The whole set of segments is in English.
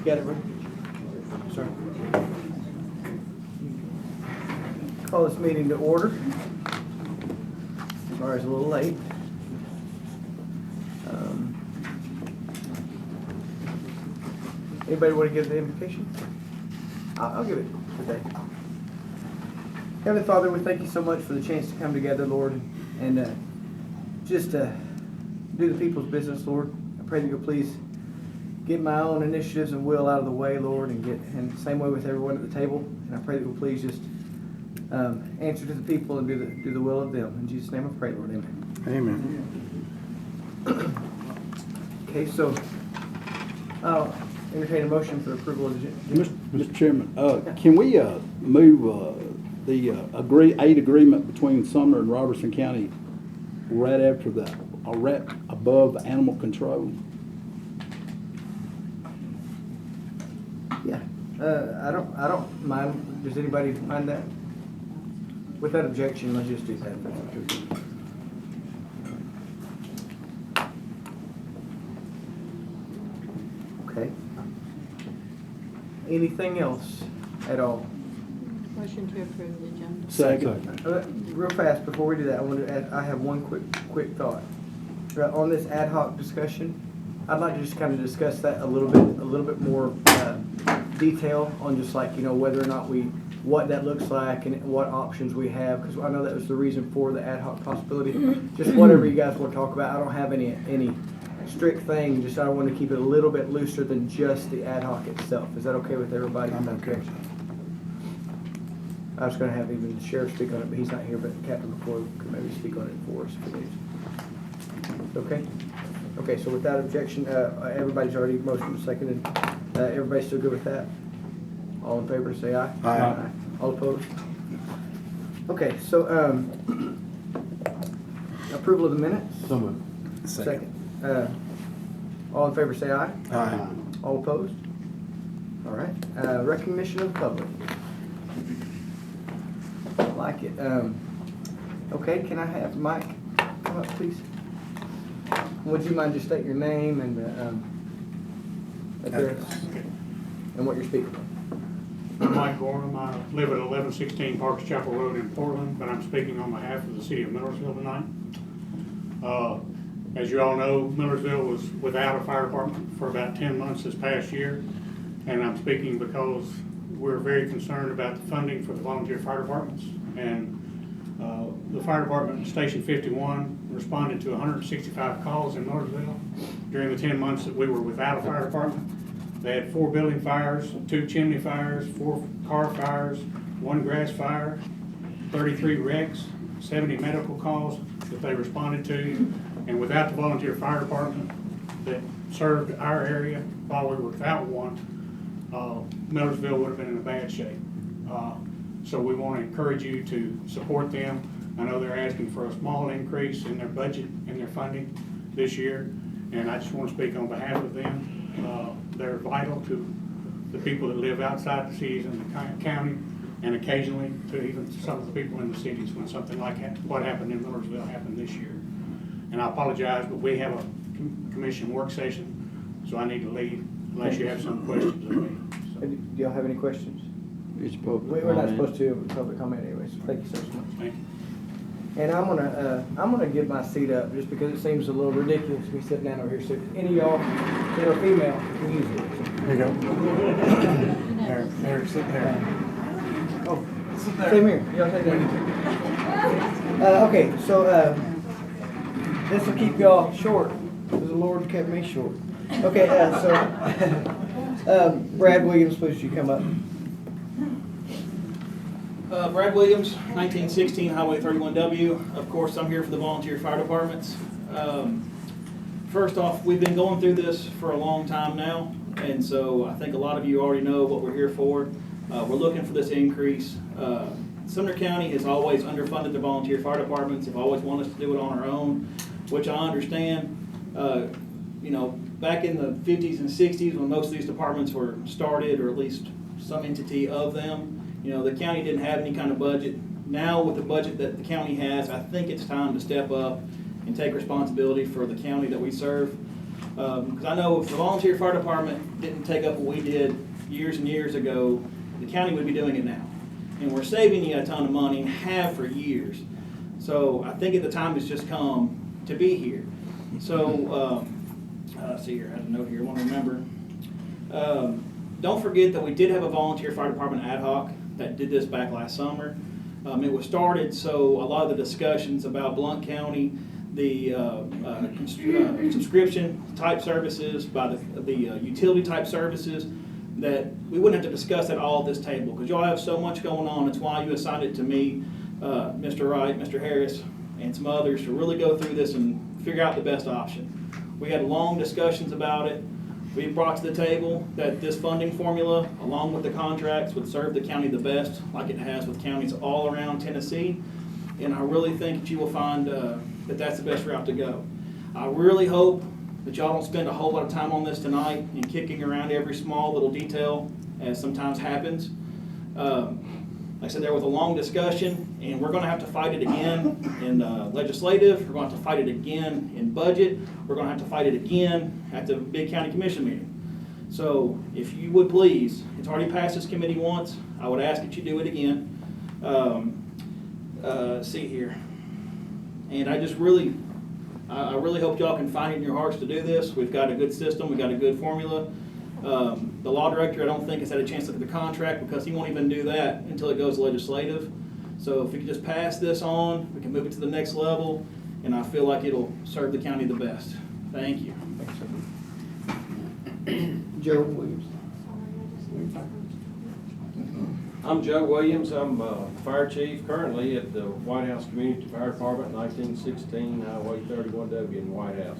Got it, Rick? Sorry. Call this meeting to order. Sorry it's a little late. Anybody want to give the invocation? I'll give it today. Heavenly Father, we thank you so much for the chance to come together, Lord, and just do the people's business, Lord. I pray that you'll please get my own initiatives and will out of the way, Lord, and the same way with everyone at the table. And I pray that you'll please just answer to the people and do the will of them. In Jesus' name I pray, Lord. Amen. Amen. Okay, so I'll entertain a motion for approval of the agenda. Mr. Chairman, can we move the aid agreement between Sumner and Robertson County right after right above animal control? Yeah, I don't mind. Does anybody mind that? Without objection, let's just do that. Okay. Anything else at all? Motion to approve the agenda. Second. Real fast, before we do that, I have one quick thought. On this ad hoc discussion, I'd like to just kind of discuss that a little bit more detail on just like, whether or not what that looks like and what options we have, because I know that was the reason for the ad hoc possibility. Just whatever you guys want to talk about. I don't have any strict thing, just I want to keep it a little bit looser than just the ad hoc itself. Is that okay with everybody? I'm okay. I was going to have even the sheriff speak on it, but he's not here, but Captain McCoy could maybe speak on it for us if he needs. Okay? Okay, so without objection, everybody's already motioned and seconded. Everybody still good with that? All in favor, say aye. Aye. All opposed? Okay, so approval of the minutes? So moved. Second. All in favor, say aye. Aye. All opposed? All right. Recognition of the public. I like it. Okay, can I have Mike come up, please? Would you mind just state your name and address and what you're speaking on? I'm Mike Gorham. I live at 1116 Parks Chapel Road in Portland, but I'm speaking on behalf of the city of Millersville tonight. As you all know, Millersville was without a fire department for about 10 months this past year, and I'm speaking because we're very concerned about the funding for the volunteer fire departments. And the fire department, Station 51, responded to 165 calls in Millersville during the 10 months that we were without a fire department. They had 4 building fires, 2 chimney fires, 4 car fires, 1 grass fire, 33 wrecks, 70 medical calls that they responded to. And without the volunteer fire department that served our area while we were without one, Millersville would have been in a bad shape. So we want to encourage you to support them. I know they're asking for a small increase in their budget and their funding this year, and I just want to speak on behalf of them. They're vital to the people that live outside the cities and the county, and occasionally to even some of the people in the cities when something like what happened in Millersville happened this year. And I apologize, but we have a commission work session, so I need to leave unless you have some questions of me. So. Do y'all have any questions? It's public We're not comment. supposed to have public comment anyway, so thank you so much. Thank you. And I'm gonna give my seat up just because it seems a little ridiculous me sitting down over here. So if any of y'all that are female can use it. Here you go. There, sit there. Oh, Sit there. same here. Y'all take that. Okay, so this will keep y'all short because the Lord kept me short. Okay, so Brad Williams, please, would you come up? Brad Williams, 1916 Highway 31W. Of course, I'm here for the volunteer fire departments. First off, we've been going through this for a long time now, and so I think a lot of you already know what we're here for. We're looking for this increase. Sumner County has always underfunded the volunteer fire departments. They've always wanted us to do it on our own, which I understand. Back in the 50s and 60s when most of these departments were started, or at least some entity of them, the county didn't have any kind of budget. Now with the budget that the county has, I think it's time to step up and take responsibility for the county that we serve. Because I know if the volunteer fire department didn't take up what we did years and years ago, the county would be doing it now. And we're saving you a ton of money and have for years. So I think at the time has just come to be here. So, see here, I have a note here, I want to remember. Don't forget that we did have a volunteer fire department ad hoc that did this back last summer. It was started so a lot of the discussions about Blount County, the subscription type services, by the utility type services, that we wouldn't have to discuss that all at this table, because y'all have so much going on. That's why you assigned it to me, Mr. Wright, Mr. Harris, and some others to really go through this and figure out the best option. We had long discussions about it. We brought to the table that this funding formula, along with the contracts, would serve the county the best, like it has with counties all around Tennessee. And I really think that you will find that that's the best route to go. I really hope that y'all don't spend a whole lot of time on this tonight and kicking around every small little detail, as sometimes happens. Like I said, there was a long discussion, and we're going to have to fight it again in legislative. We're going to have to fight it again in budget. We're going to have to fight it again at the big county commission meeting. So if you would please, it's already passed this committee once. I would ask that you do it again. See here. And I just really, I really hope y'all can find it in your hearts to do this. We've got a good system. We've got a good formula. The law director, I don't think, has had a chance to look at the contract, because he won't even do that until it goes legislative. So if we could just pass this on, we can move it to the next level, and I feel like it'll serve the county the best. Thank you. Joe Williams. I'm Joe Williams. I'm fire chief currently at the White House Community Fire Department, 1916 Highway 31W in the White House.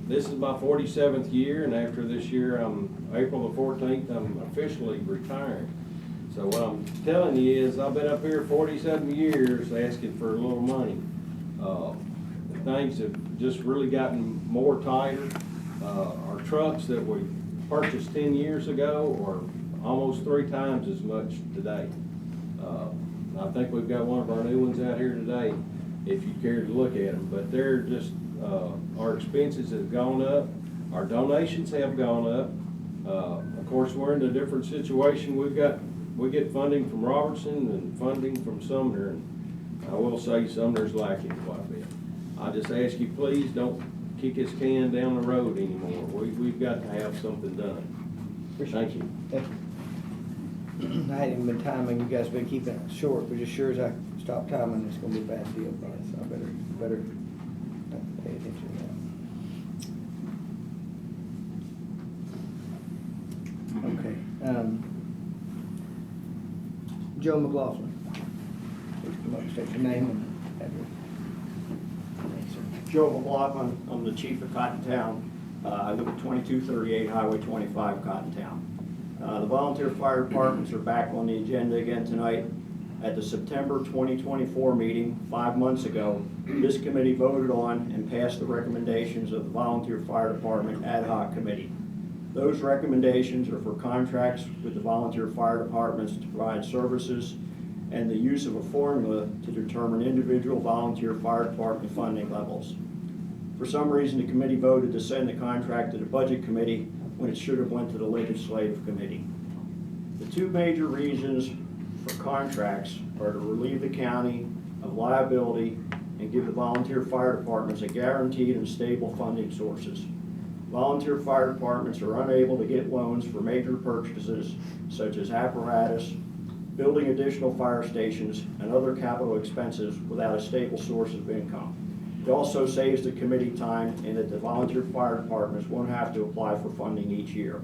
This is my 47th year, and after this year, April the 14th, I'm officially retiring. So what I'm telling you is I've been up here 47 years asking for a little money. Things have just really gotten more tighter. Our trucks that we purchased 10 years ago are almost 3 times as much today. I think we've got one of our new ones out here today, if you care to look at them. But they're just, our expenses have gone up, our donations have gone up. Of course, we're in a different situation. We get funding from Robertson and funding from Sumner, and I will say Sumner's lacking quite a bit. I just ask you, please don't kick this can down the road anymore. We've got to have something done. Thank you. Thank you. I hadn't even been timing. You guys have been keeping it short, but as sure as I stop timing, it's going to be a bad deal, Brian. So I better pay attention to that. Okay. Joe McLaughlin. Please come up and state your name and address. Thanks, sir. Joe McLaughlin, I'm the chief of Cottontown. I live at 2238 Highway 25, Cottontown. The volunteer fire departments are back on the agenda again tonight. At the September 2024 meeting, 5 months ago, this committee voted on and passed the recommendations of the Volunteer Fire Department Ad Hoc Committee. Those recommendations are for contracts with the volunteer fire departments to provide services and the use of a formula to determine individual volunteer fire department funding levels. For some reason, the committee voted to send the contract to the Budget Committee when it should have went to the Legislative Committee. The 2 major reasons for contracts are to relieve the county of liability and give the volunteer fire departments a guaranteed and stable funding sources. Volunteer fire departments are unable to get loans for major purchases such as apparatus, building additional fire stations, and other capital expenses without a stable source of income. It also saves the committee time in that the volunteer fire departments won't have to apply for funding each year.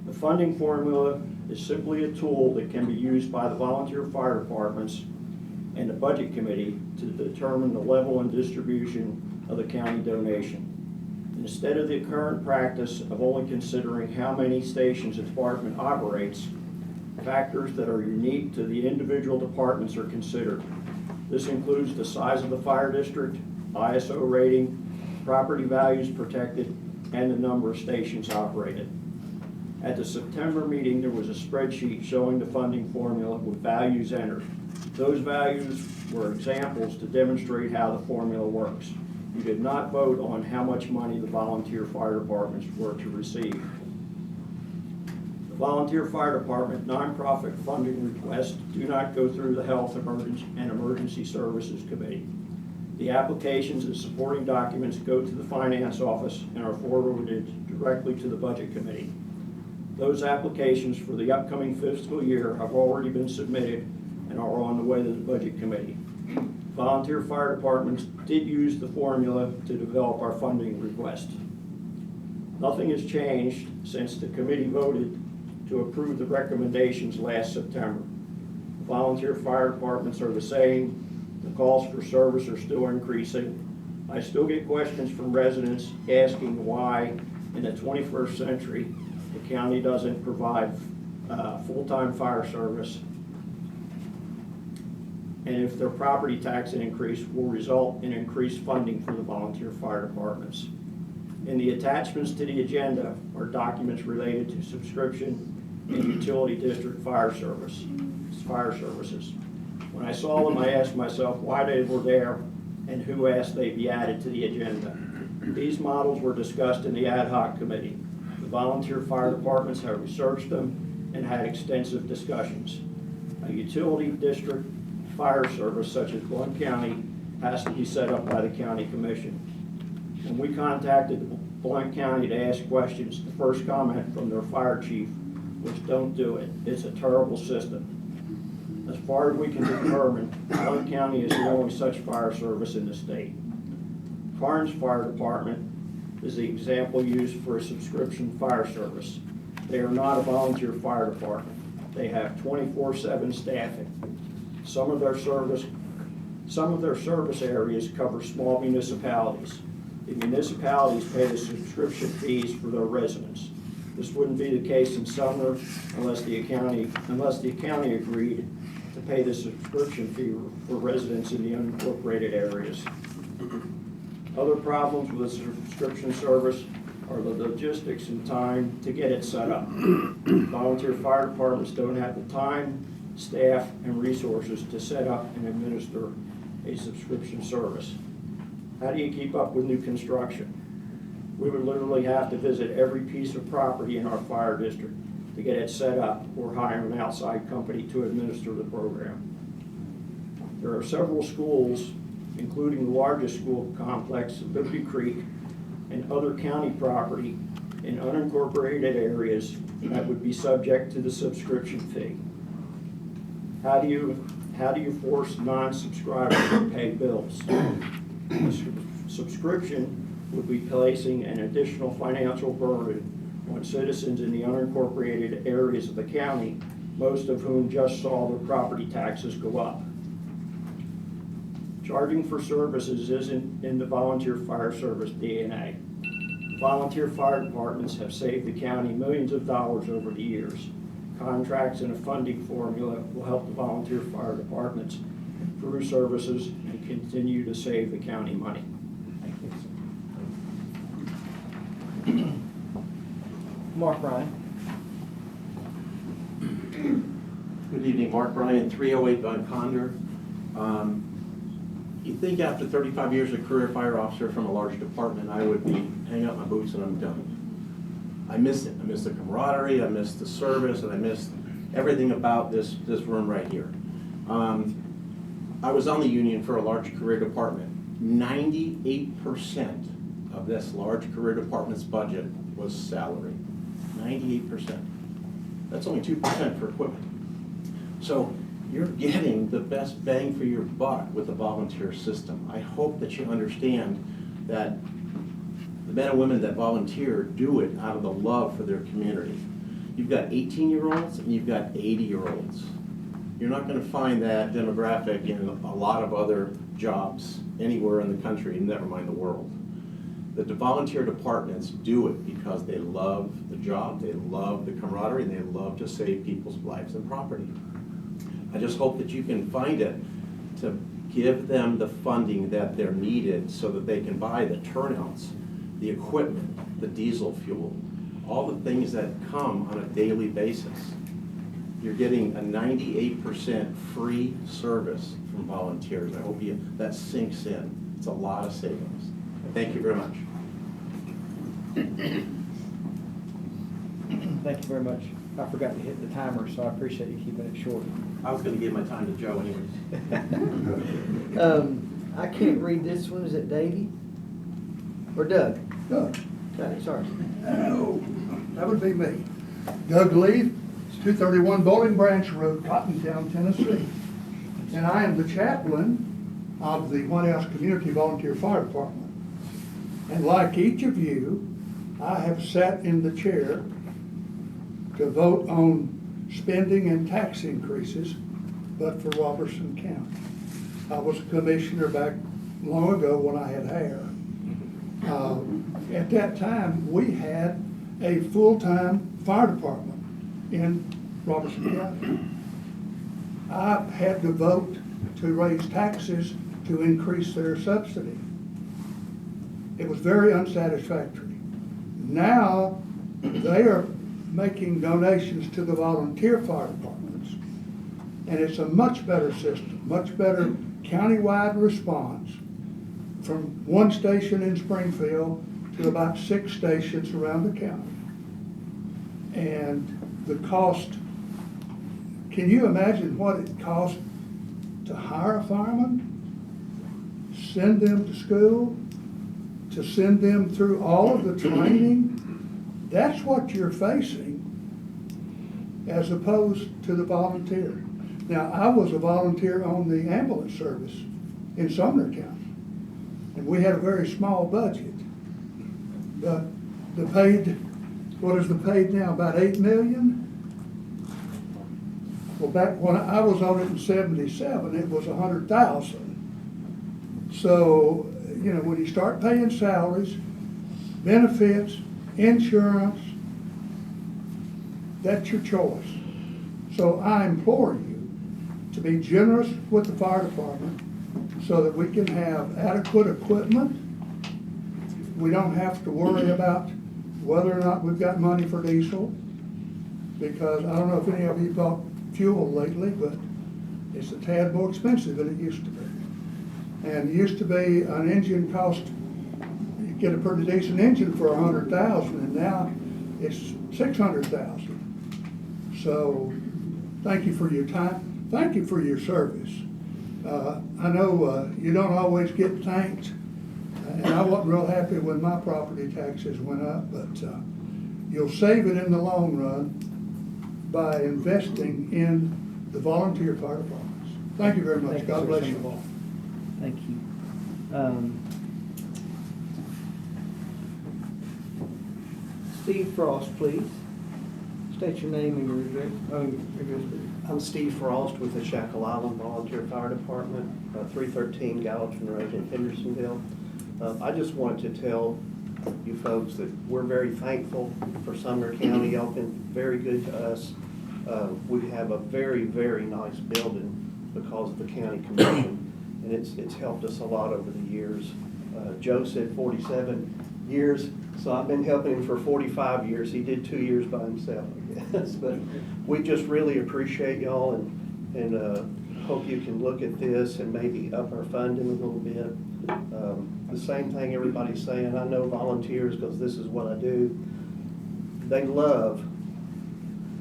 The funding formula is simply a tool that can be used by the volunteer fire departments and the Budget Committee to determine the level and distribution of the county donation. Instead of the current practice of only considering how many stations a department operates, factors that are unique to the individual departments are considered. This includes the size of the fire district, ISO rating, property values protected, and the number of stations operated. At the September meeting, there was a spreadsheet showing the funding formula with values entered. Those values were examples to demonstrate how the formula works. You did not vote on how much money the volunteer fire departments were to receive. The volunteer fire department nonprofit funding requests do not go through the Health and Emergency Services Committee. The applications and supporting documents go to the Finance Office and are forwarded directly to the Budget Committee. Those applications for the upcoming fiscal year have already been submitted and are on the way to the Budget Committee. Volunteer fire departments did use the formula to develop our funding request. Nothing has changed since the committee voted to approve the recommendations last September. Volunteer fire departments are the same. The calls for service are still increasing. I still get questions from residents asking why in the 21st century the county doesn't provide full-time fire service, and if their property tax increase will result in increased funding for the volunteer fire departments. In the attachments to the agenda are documents related to subscription and utility district fire services. When I saw them, I asked myself why they were there and who asked they be added to the agenda. These models were discussed in the ad hoc committee. The volunteer fire departments have researched them and had extensive discussions. A utility district fire service such as Blount County has to be set up by the county commission. When we contacted Blount County to ask questions, the first comment from their fire chief was, "Don't do it. It's a terrible system." As far as we can determine, Sumner County is the only such fire service in the state. Karnes Fire Department is the example used for a subscription fire service. They are not a volunteer fire department. They have 24/7 staffing. Some of their service areas cover small municipalities. The municipalities pay the subscription fees for their residents. This wouldn't be the case in Sumner unless the county agreed to pay the subscription fee for residents in the unincorporated areas. Other problems with the subscription service are the logistics and time to get it set up. Volunteer fire departments don't have the time, staff, and resources to set up and administer a subscription service. How do you keep up with new construction? We would literally have to visit every piece of property in our fire district to get it set up or hire an outside company to administer the program. There are several schools, including the largest school complex, Liberty Creek, and other county property in unincorporated areas that would be subject to the subscription fee. How do you force non-subscribers to pay bills? Subscription would be placing an additional financial burden on citizens in the unincorporated areas of the county, most of whom just saw their property taxes go up. Charging for services isn't in the volunteer fire service DNA. Volunteer fire departments have saved the county millions of dollars over the years. Contracts and a funding formula will help the volunteer fire departments improve services and continue to save the county money. Mark Ryan. Good evening, Mark Ryan, 308 Von Conder. You think after 35 years as a career fire officer from a large department, I would be hang up my boots and I'm done. I miss it. I miss the camaraderie, I miss the service, and I miss everything about this room right here. I was on the union for a large career department. 98% of this large career department's budget was salary. 98%. That's only 2% for equipment. So you're getting the best bang for your buck with the volunteer system. I hope that you understand that the men and women that volunteer do it out of the love for their community. You've got 18-year-olds and you've got 80-year-olds. You're not going to find that demographic in a lot of other jobs anywhere in the country, never mind the world. The volunteer departments do it because they love the job, they love the camaraderie, and they love to save people's lives and property. I just hope that you can find it to give them the funding that they're needed so that they can buy the turnouts, the equipment, the diesel fuel, all the things that come on a daily basis. You're getting a 98% free service from volunteers. I hope that sinks in. It's a lot of savings. Thank you very much. Thank you very much. I forgot to hit the timer, so I appreciate you keeping it short. I was gonna give my time to Joe anyways. I can't read this one. Is it Davey? Or Doug? Doug. Okay, sorry. Oh, that would be me. Doug Lee, it's 231 Bowling Branch Road, Cottontown, Tennessee. And I am the chaplain of the White House Community Volunteer Fire Department. And like each of you, I have sat in the chair to vote on spending and tax increases, but for Robertson County. I was a commissioner back long ago when I had hair. At that time, we had a full-time fire department in Robertson County. I had to vote to raise taxes to increase their subsidy. It was very unsatisfactory. Now, they are making donations to the volunteer fire departments, and it's a much better system, much better countywide response from one station in Springfield to about 6 stations around the county. And the cost, can you imagine what it costs to hire a fireman, send them to school, to send them through all of the training? That's what you're facing as opposed to the volunteer. Now, I was a volunteer on the ambulance service in Sumner County, and we had a very small budget. But the paid, what is the paid now, about $8 million? Well, back when I was on it in '77, it was $100,000. So, you know, when you start paying salaries, benefits, insurance, that's your choice. So I implore you to be generous with the fire department so that we can have adequate equipment. We don't have to worry about whether or not we've got money for diesel, because I don't know if any of you bought fuel lately, but it's a tad more expensive than it used to be. And it used to be an engine cost, you get a pretty decent engine for $100,000, and now it's $600,000. So thank you for your time. Thank you for your service. I know you don't always get thanked, and I wasn't real happy when my property taxes went up, but you'll save it in the long run by investing in the volunteer fire departments. Thank you very much. Thank you, God Sir bless you Senator. all. Thank you. Steve Frost, please. State your name and your address. I'm Steve Frost with the Shackle Island Volunteer Fire Department, 313 Gallatin Road in Hendersonville. I just wanted to tell you folks that we're very thankful for Sumner County. Y'all been very good to us. We have a very, very nice building because of the county commission, and it's helped us a lot over the years. Joe said 47 years, so I've been helping him for 45 years. He did 2 years by himself, I guess. But we just really appreciate y'all, and hope you can look at this and maybe up our funding a little bit. The same thing everybody's saying. I know volunteers, because this is what I do, they love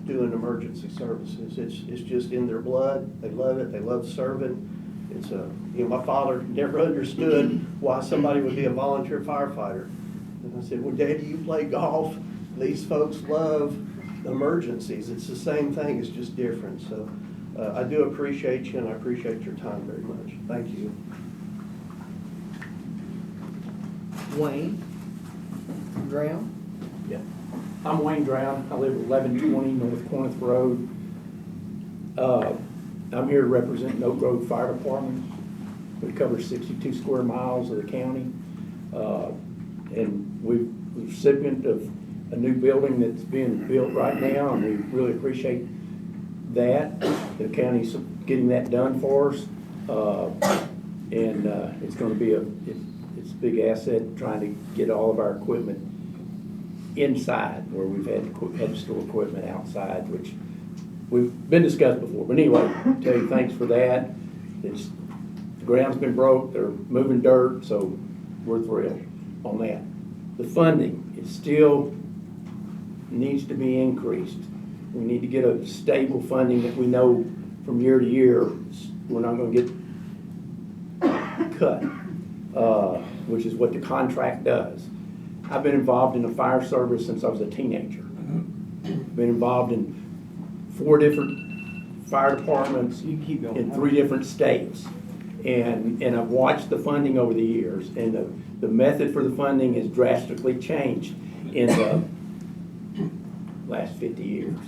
doing emergency services. It's just in their blood. They love it. They love serving. It's my father never understood why somebody would be a volunteer firefighter. And I said, well, Daddy, you play golf. These folks love emergencies. It's the same thing. It's just different. So I do appreciate you, and I appreciate your time very much. Thank you. Wayne Graham. Yeah. I'm Wayne Drown. I live at 1120 North Corinth Road. I'm here to represent Oak Grove Fire Department. We cover 62 square miles of the county. And we're recipient of a new building that's being built right now, and we really appreciate that. The county's getting that done for us. And it's going to be it's a big asset trying to get all of our equipment inside, where we've had to store equipment outside, which we've been discussed before. But anyway, tell you thanks for that. The ground's been broke. They're moving dirt, so we're thrilled. on that. The funding, it still needs to be increased. We need to get a stable funding that we know from year to year, we're not gonna get cut, which is what the contract does. I've been involved in the fire service since I was a teenager. Been involved in 4 different fire departments You can keep going. in 3 different states. And I've watched the funding over the years, and the method for the funding has drastically changed in the last 50 years.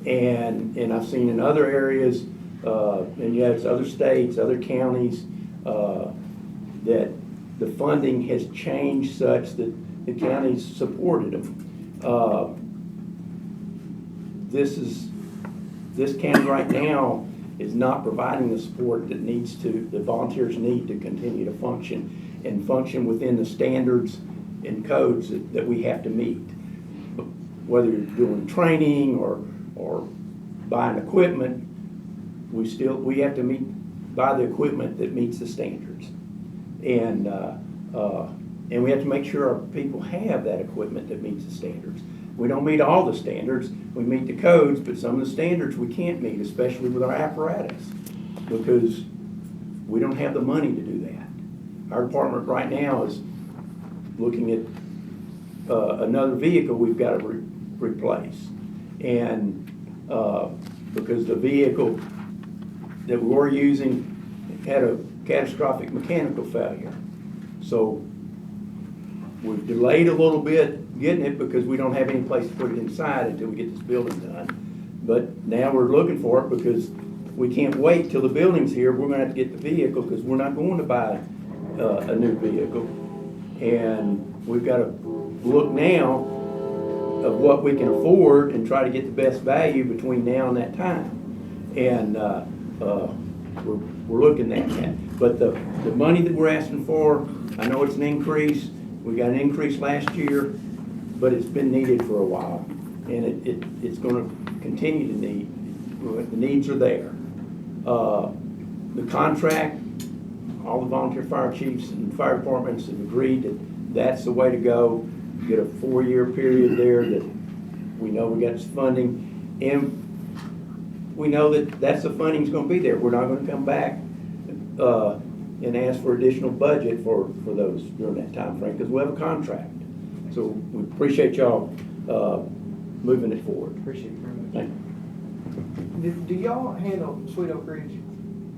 And I've seen in other areas, and yet other states, other counties, that the funding has changed such that the counties supported them. This county right now is not providing the support that the volunteers need to continue to function and function within the standards and codes that we have to meet. Whether you're doing training or buying equipment, we have to buy the equipment that meets the standards. And we have to make sure our people have that equipment that meets the standards. We don't meet all the standards. We meet the codes, but some of the standards we can't meet, especially with our apparatus, because we don't have the money to do that. Our department right now is looking at another vehicle we've got to replace. And because the vehicle that we were using had a catastrophic mechanical failure. So we've delayed a little bit getting it because we don't have any place to put it inside until we get this building done. But now we're looking for it because we can't wait till the building's here. We're gonna have to get the vehicle because we're not going to buy a new vehicle. And we've got to look now of what we can afford and try to get the best value between now and that time. And we're looking at that. But the money that we're asking for, I know it's an increase. We got an increase last year, but it's been needed for a while. And it's going to continue to need. The needs are there. The contract, all the volunteer fire chiefs and fire departments have agreed that that's the way to go. Get a 4-year period there that we know we got this funding, and we know that that's the funding's going to be there. We're not going to come back and ask for additional budget for those during that time frame because we have a contract. So we appreciate y'all moving it forward. Appreciate it very much. Thank you. Do y'all handle Sweet Oak Ridge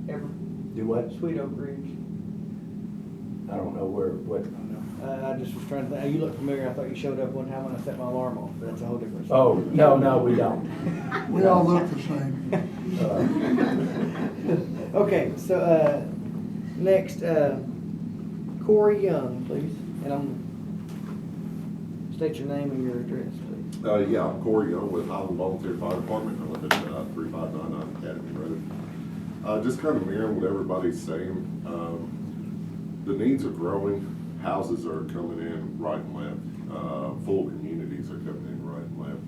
ever? Do what? Sweet Oak Ridge? I don't know what. I just was trying to think. You look familiar. I thought you showed up one time when I set my alarm off, but that's a whole different story. Oh, no, we don't. We all look the same. Okay, so next, Corey Young, please. And state your name and your address, please. Yeah, I'm Corey Young with Highland Volunteer Fire Department. I live at 3599 Academy Road. Just kind of mirroring what everybody's saying. The needs are growing. Houses are coming in right and left. Full communities are coming in right and left.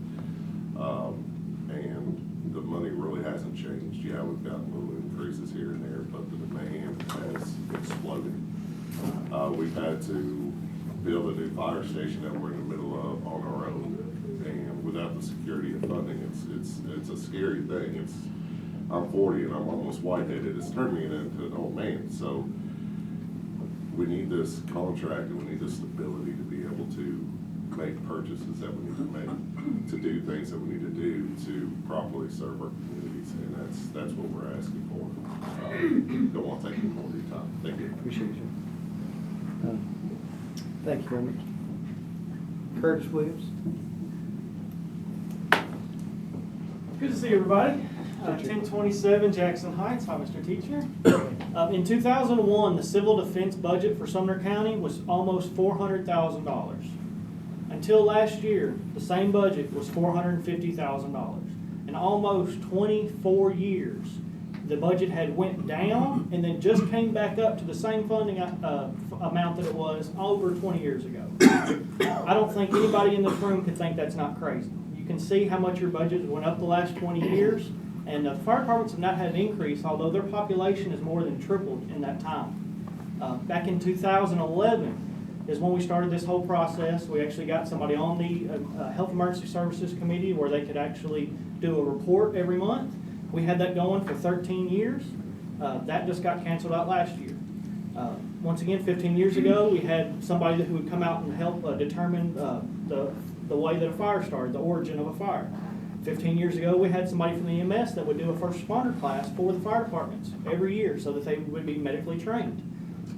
And the money really hasn't changed. Yeah, we've got little increases here and there, but the demand has exploded. We've had to build a new fire station that we're in the middle of on our own. And without the security and funding, it's a scary thing. I'm 40 and I'm almost white-headed. It's turned me into an old man. So we need this contract and we need this stability to be able to make purchases that we need to make, to do things that we need to do to properly serve our communities, and that's what we're asking for. Don't want to take any more of your time. Thank you. Appreciate you. Thank you very much. Curtis Williams. Good to see everybody. 1027 Jackson Heights. Hi, Mr. Teacher. In 2001, the civil defense budget for Sumner County was almost $400,000. Until last year, the same budget was $450,000. In almost 24 years, the budget had went down and then just came back up to the same funding amount that it was over 20 years ago. I don't think anybody in this room could think that's not crazy. You can see how much your budget went up the last 20 years. And the fire departments have not had an increase, although their population has more than tripled in that time. Back in 2011, is when we started this whole process, we actually got somebody on the Health Emergency Services Committee where they could actually do a report every month. We had that going for 13 years. That just got canceled out last year. Once again, 15 years ago, we had somebody who would come out and help determine the way that a fire started, the origin of a fire. 15 years ago, we had somebody from the EMS that would do a first responder class for the fire departments every year so that they would be medically trained.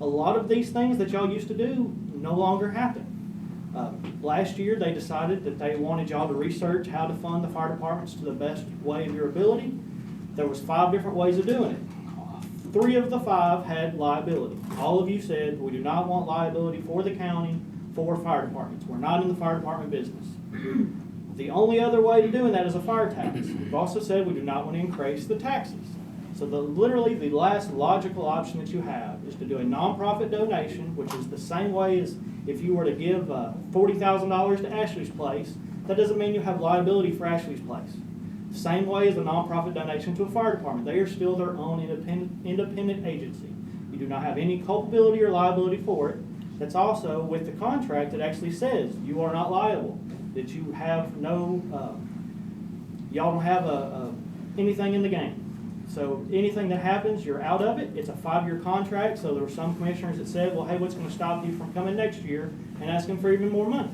A lot of these things that y'all used to do no longer happen. Last year, they decided that they wanted y'all to research how to fund the fire departments to the best way of your ability. There was 5 different ways of doing it. 3 of the 5 had liability. All of you said, we do not want liability for the county for fire departments. We're not in the fire department business. The only other way of doing that is a fire tax. We've also said we do not want to increase the taxes. So literally the last logical option that you have is to do a nonprofit donation, which is the same way as if you were to give $40,000 to Ashley's Place. That doesn't mean you have liability for Ashley's Place. Same way as a nonprofit donation to a fire department. They are still their own independent agency. You do not have any culpability or liability for it. That's also with the contract that actually says you are not liable, that you have no, y'all don't have anything in the game. So anything that happens, you're out of it. It's a 5-year contract, so there were some commissioners that said, well, hey, what's going to stop you from coming next year and asking for even more money?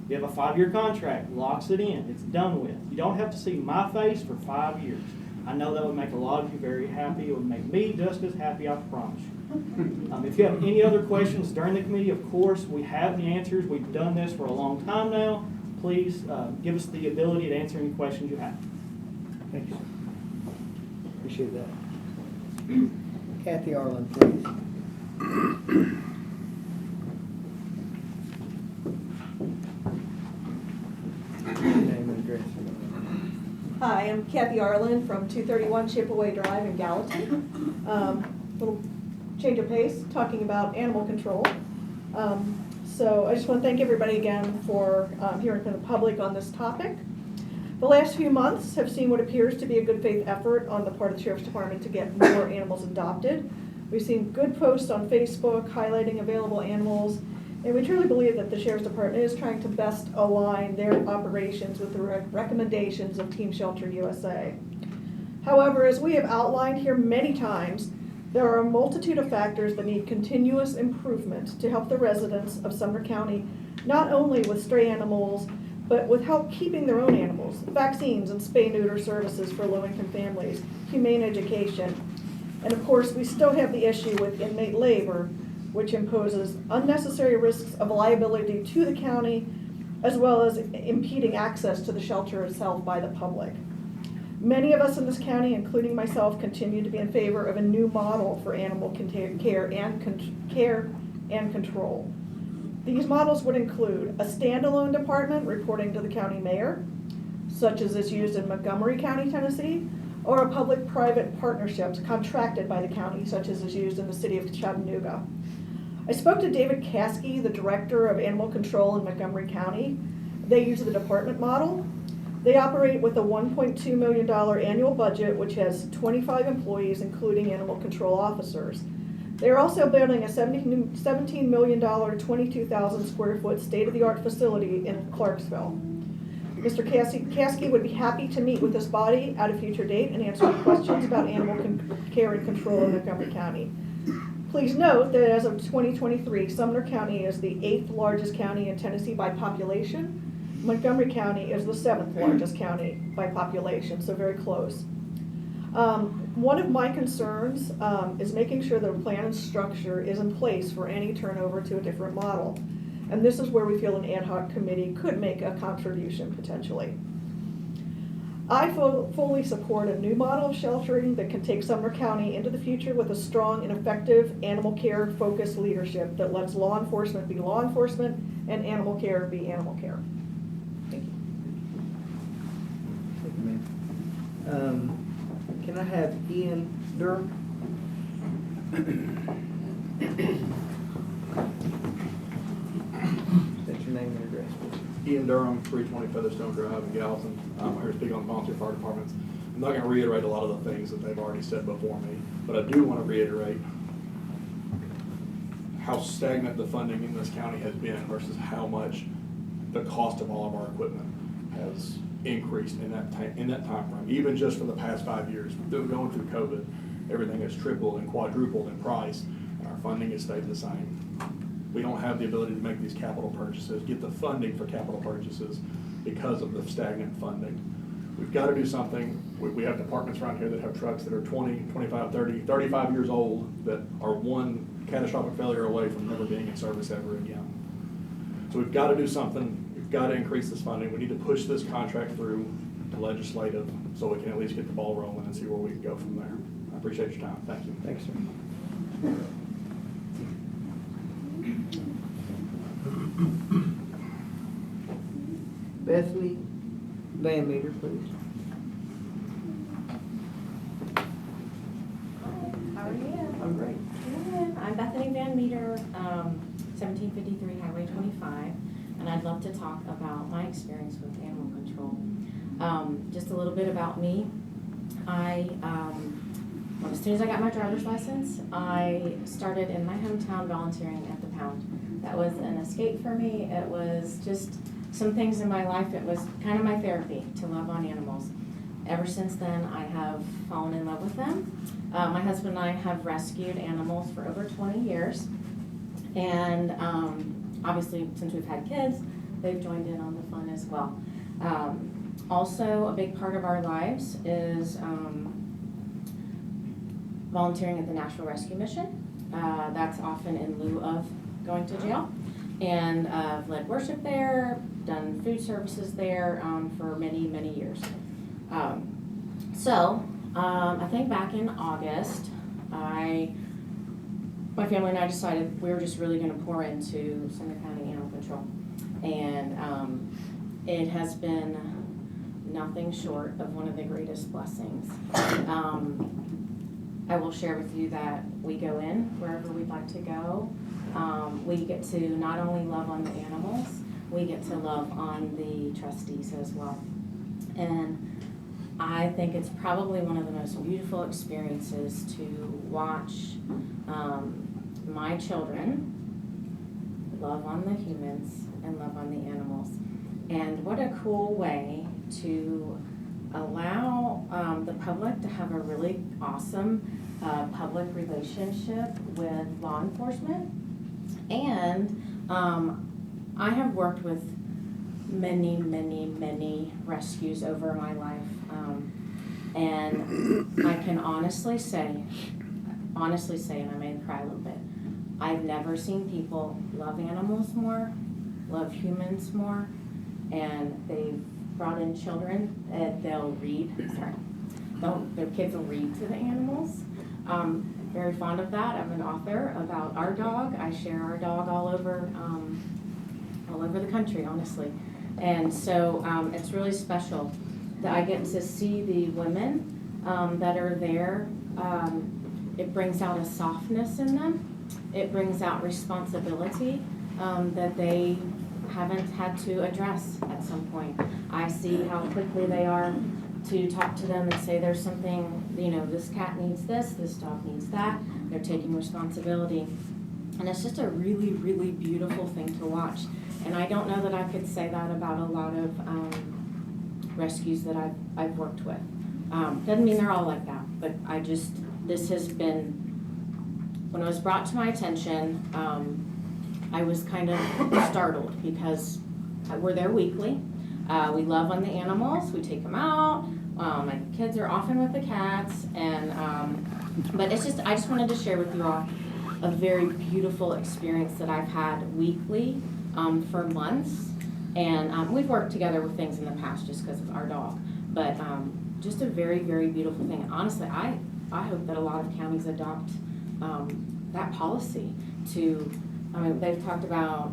You have a 5-year contract, locks it in, it's done with. You don't have to see my face for 5 years. I know that would make a lot of you very happy. It would make me just as happy, I promise you. If you have any other questions during the committee, of course, we have the answers. We've done this for a long time now. Please give us the ability to answer any questions you have. Thank you. Appreciate that. Kathy Arlen, please. Name and address. Hi, I'm Kathy Arlen from 231 Chipaway Drive in Gallatin. Little change of pace, talking about animal control. So I just want to thank everybody again for hearing from the public on this topic. The last few months have seen what appears to be a good faith effort on the part of the Sheriff's Department to get more animals adopted. We've seen good posts on Facebook highlighting available animals, and we truly believe that the Sheriff's Department is trying to best align their operations with the recommendations of Team Shelter USA. However, as we have outlined here many times, there are a multitude of factors that need continuous improvement to help the residents of Sumner County, not only with stray animals, but with help keeping their own animals, vaccines and spay-neuter services for low-income families, humane education. And of course, we still have the issue with inmate labor, which imposes unnecessary risks of liability to the county, as well as impeding access to the shelter itself by the public. Many of us in this county, including myself, continue to be in favor of a new model for animal care and control. These models would include a standalone department reporting to the county mayor, such as is used in Montgomery County, Tennessee, or a public-private partnerships contracted by the county, such as is used in the city of Chattanooga. I spoke to David Caskey, the director of animal control in Montgomery County. They use the department model. They operate with a $1.2 million annual budget, which has 25 employees, including animal control officers. They're also building a $17 million, 22,000 square foot state-of-the-art facility in Clarksville. Mr. Caskey would be happy to meet with this body at a future date and answer questions about animal care and control in Montgomery County. Please note that as of 2023, Sumner County is the 8th largest county in Tennessee by population. Montgomery County is the 7th largest county by population, so very close. One of my concerns is making sure that a plan and structure is in place for any turnover to a different model. And this is where we feel an ad hoc committee could make a contribution potentially. I fully support a new model of sheltering that can take Sumner County into the future with a strong and effective animal care focused leadership that lets law enforcement be law enforcement and animal care be animal care. Thank you. Thank you, ma'am. Can I have Ian Durham? State your name and address, please. Ian Durham, 320 Featherstone Drive in Gallatin. I'm here to speak on the volunteer fire departments. I'm not going to reiterate a lot of the things that they've already said before me, but I do want to reiterate how stagnant the funding in this county has been versus how much the cost of all of our equipment has increased in that time frame. Even just for the past 5 years, going through COVID, everything has tripled and quadrupled in price, and our funding has stayed the same. We don't have the ability to make these capital purchases, get the funding for capital purchases because of the stagnant funding. We've got to do something. We have departments around here that have trucks that are 20, 25, 30, 35 years old that are one catastrophic failure away from never being in service ever again. So we've got to do something. We've got to increase this funding. We need to push this contract through to legislative so we can at least get the ball rolling and see where we can go from there. I appreciate your time. Thank you. Thanks, sir. Bethany Van Meter, please. How are you? I'm great. Good. I'm Bethany Van Meter, 1753 Highway 25, and I'd love to talk about my experience with animal control. Just a little bit about me. Well, as soon as I got my driver's license, I started in my hometown volunteering at the Pound. That was an escape for me. It was just some things in my life. It was kind of my therapy to love on animals. Ever since then, I have fallen in love with them. My husband and I have rescued animals for over 20 years. And obviously, since we've had kids, they've joined in on the fun as well. Also, a big part of our lives is volunteering at the National Rescue Mission. That's often in lieu of going to jail. And I've led worship there, done food services there for many, many years. I think back in August, my family and I decided we were just really going to pour into Sumner County Animal Control. And it has been nothing short of one of the greatest blessings. I will share with you that we go in wherever we'd like to go. We get to not only love on the animals, we get to love on the trustees as well. And I think it's probably one of the most beautiful experiences to watch my children love on the humans and love on the animals. And what a cool way to allow the public to have a really awesome public relationship with law enforcement. And I have worked with many, many, many rescues over my life. And I can honestly say, and I may cry a little bit, I've never seen people love animals more, love humans more, and they've brought in children that their kids will read to the animals. Very fond of that. I'm an author about our dog. I share our dog all over the country, honestly. And so it's really special that I get to see the women that are there. It brings out a softness in them. It brings out responsibility that they haven't had to address at some point. I see how quickly they are to talk to them and say there's something, this cat needs this dog needs that. They're taking responsibility. And it's just a really, really beautiful thing to watch. And I don't know that I could say that about a lot of rescues that I've worked with. Doesn't mean they're all like that, but this has been, when it was brought to my attention, I was kind of startled because we're there weekly. We love on the animals. We take them out. My kids are often with the cats, and but I just wanted to share with you all a very beautiful experience that I've had weekly for months, and we've worked together with things in the past just because of our dog, but just a very, very beautiful thing. Honestly, I hope that a lot of counties adopt that policy to. They've talked about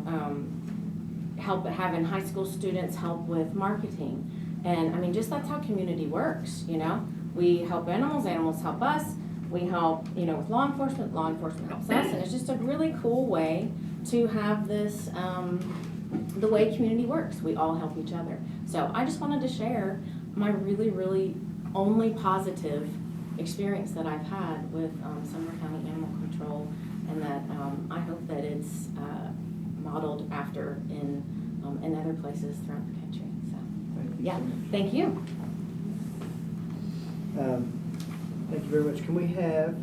having high school students help with marketing. And just that's how community works, We help animals, animals help us. We help, with law enforcement helps us. And it's just a really cool way to have this, the way community works. We all help each other. So I just wanted to share my really, really only positive experience that I've had with Sumner County Animal Control and and that I hope that it's modeled after in other places throughout the country. So, yeah, thank you. Thank you very much. Can we have,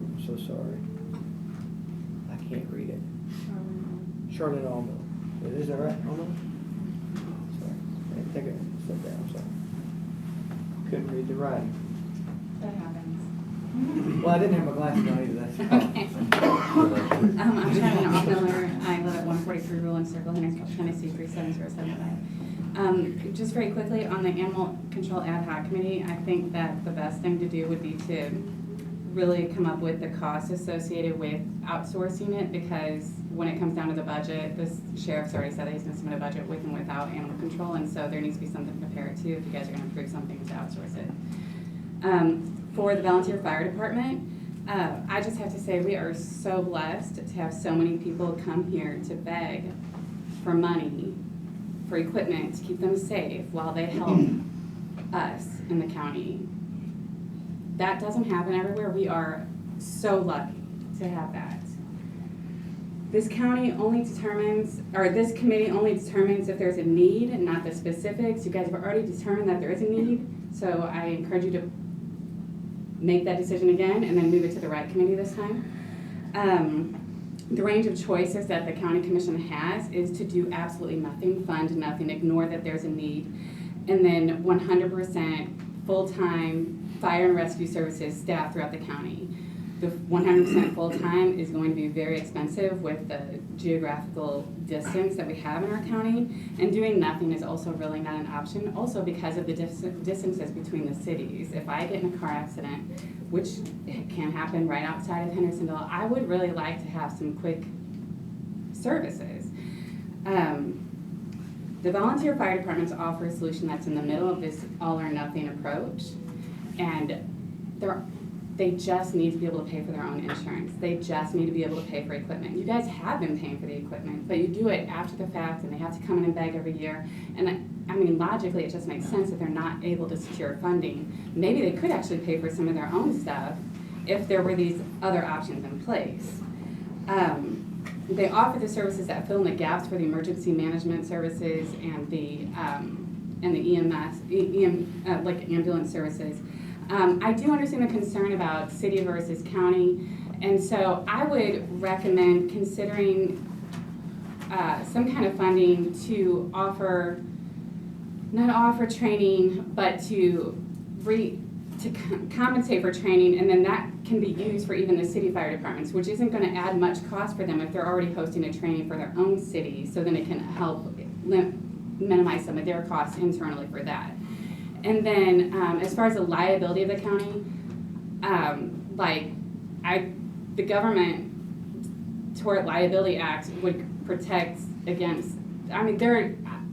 I'm so sorry. I can't read it. Charlotte Allmill. Is that right? Allmill? Sorry. I think I said that. I'm sorry. Couldn't read the writing. That happens. Well, I didn't have my glasses on either. That's Okay. I'm Shannon Allmiller. I live at 143 Ruland Circle, Hendersonville, Tennessee, 37075. Just very quickly on the Animal Control Ad Hoc Committee, I think that the best thing to do would be to really come up with the costs associated with outsourcing it, because when it comes down to the budget, the sheriff's already said that he's going to submit a budget with and without animal control, and so there needs to be something to compare it to if you guys are going to approve something to outsource it. For the volunteer fire department, I just have to say we are so blessed to have so many people come here to beg for money, for equipment to keep them safe while they help us in the county. That doesn't happen everywhere. We are so lucky to have that. This county only determines, or this committee only determines if there's a need and not the specifics. You guys have already determined that there is a need, so I encourage you to make that decision again and then move it to the right committee this time. The range of choices that the county commission has is to do absolutely nothing, fund nothing, ignore that there's a need, and then 100% full-time fire and rescue services staff throughout the county. The 100% full-time is going to be very expensive with the geographical distance that we have in our county, and doing nothing is also really not an option, also because of the distances between the cities. If I get in a car accident, which can happen right outside of Hendersonville, I would really like to have some quick services. The volunteer fire departments offer a solution that's in the middle of this all or nothing approach, and they just need to be able to pay for their own insurance. They just need to be able to pay for equipment. You guys have been paying for the equipment, but you do it after the fact, and they have to come in and beg every year. And I mean, logically, it just makes sense that they're not able to secure funding. Maybe they could actually pay for some of their own stuff if there were these other options in place. They offer the services that fill in the gaps for the emergency management services and the EMS, like ambulance services. I do understand the concern about city versus county, and so I would recommend considering some kind of funding to not offer training, but to compensate for training, and then that can be used for even the city fire departments, which isn't going to add much cost for them if they're already hosting a training for their own city, so then it can help minimize some of their costs internally for that. And then as far as the liability of the county, the Government Tort Liability Act would protect against, I mean,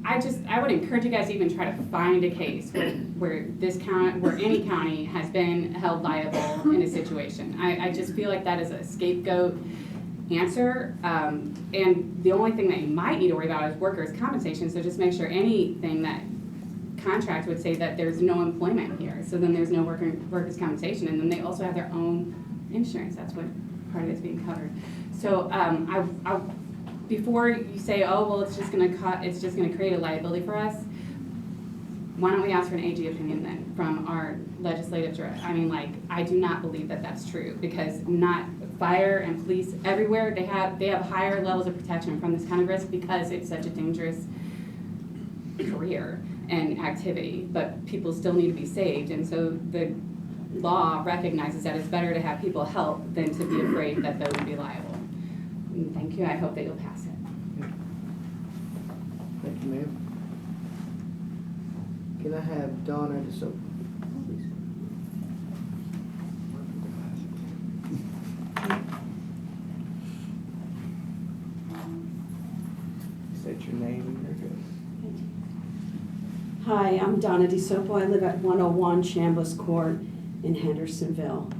I would encourage you guys to even try to find a case where any county has been held liable in a situation. I just feel like that is a scapegoat answer, and the only thing that you might need to worry about is workers' compensation, so just make sure anything that contract would say that there's no employment here, so then there's no workers' compensation, and then they also have their own insurance. That's what part of it's being covered. So before you say, oh well, it's just going to create a liability for us, why don't we ask for an AG opinion then from our legislative director? I mean, I do not believe that that's true, because not fire and police everywhere, they have higher levels of protection from this kind of risk because it's such a dangerous career and activity, but people still need to be saved, and so the law recognizes that it's better to have people help than to be afraid that they would be liable. And thank you. I hope that you'll pass it. Thank you, ma'am. Can I have Donna DeSoto, please? State your name and you're good. Hi, I'm Donna DeSopo. I live at 101 Chambliss Court in Hendersonville.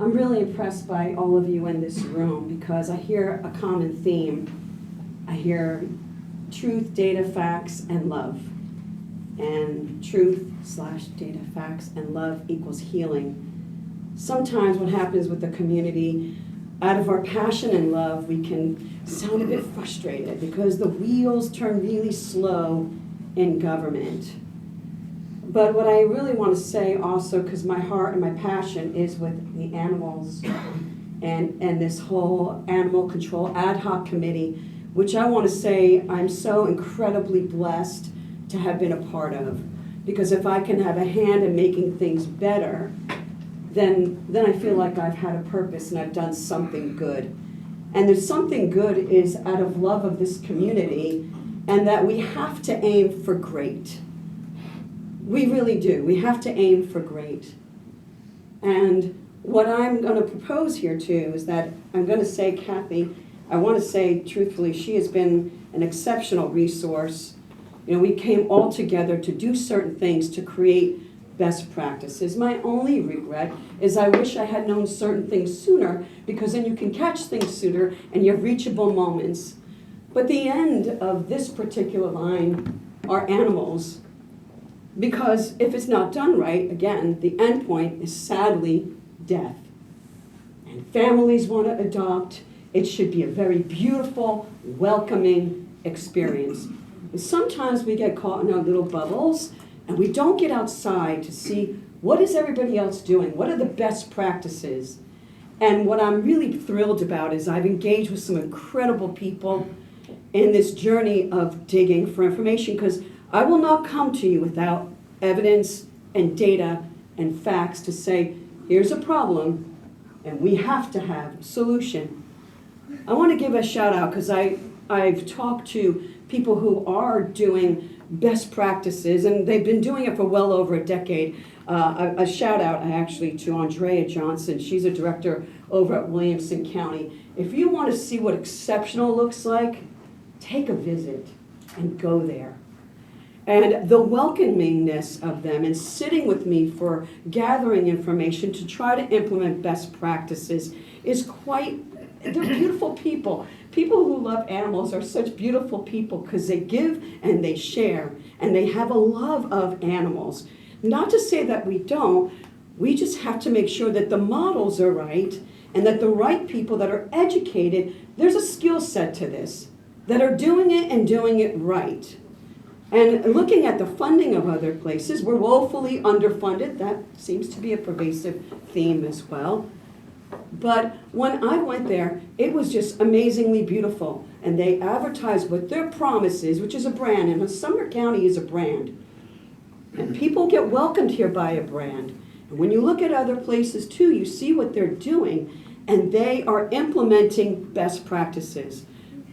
I'm really impressed by all of you in this room because I hear a common theme. I hear truth, data, facts, and love. And truth / data, facts, and love equals healing. sometimes what happens with the community, out of our passion and love, we can sound a bit frustrated because the wheels turn really slow in government. But what I really want to say also, because my heart and my passion is with the animals and this whole animal control ad hoc committee, which I want to say I'm so incredibly blessed to have been a part of. Because if I can have a hand in making things better, then I feel like I've had a purpose and I've done something good. And there's something good is out of love of this community, and that we have to aim for great. We really do. We have to aim for great. And what I'm going to propose here too is that I'm going to say, Kathy, I want to say truthfully, she has been an exceptional resource. You know, we came all together to do certain things to create best practices. My only regret is I wish I had known certain things sooner, because then you can catch things sooner and you have reachable moments. But the end of this particular line are animals, because if it's not done right, again, the end point is sadly death. And families want to adopt. It should be a very beautiful, welcoming experience. And sometimes we get caught in our little bubbles and we don't get outside to see what is everybody else doing, what are the best practices. And what I'm really thrilled about is I've engaged with some incredible people in this journey of digging for information, because I will not come to you without evidence and data and facts to say, here's a problem and we have to have a solution. I want to give a shout out because I've talked to people who are doing best practices, and they've been doing it for well over a decade. A shout out actually to Andrea Johnson. She's a director over at Williamson County. If you want to see what exceptional looks like, take a visit and go there. And the welcomingness of them and sitting with me for gathering information to try to implement best practices is they're beautiful people. People who love animals are such beautiful people because they give and they share and they have a love of animals. Not to say that we don't, we just have to make sure that the models are right and that the right people that are educated, there's a skill set to this, that are doing it and doing it right. And looking at the funding of other places, we're woefully underfunded. That seems to be a pervasive theme as well. But when I went there, it was just amazingly beautiful. And they advertised what their promise is, which is a brand. And Sumner County is a brand. And people get welcomed here by a brand. And when you look at other places too, you see what they're doing. And they are implementing best practices.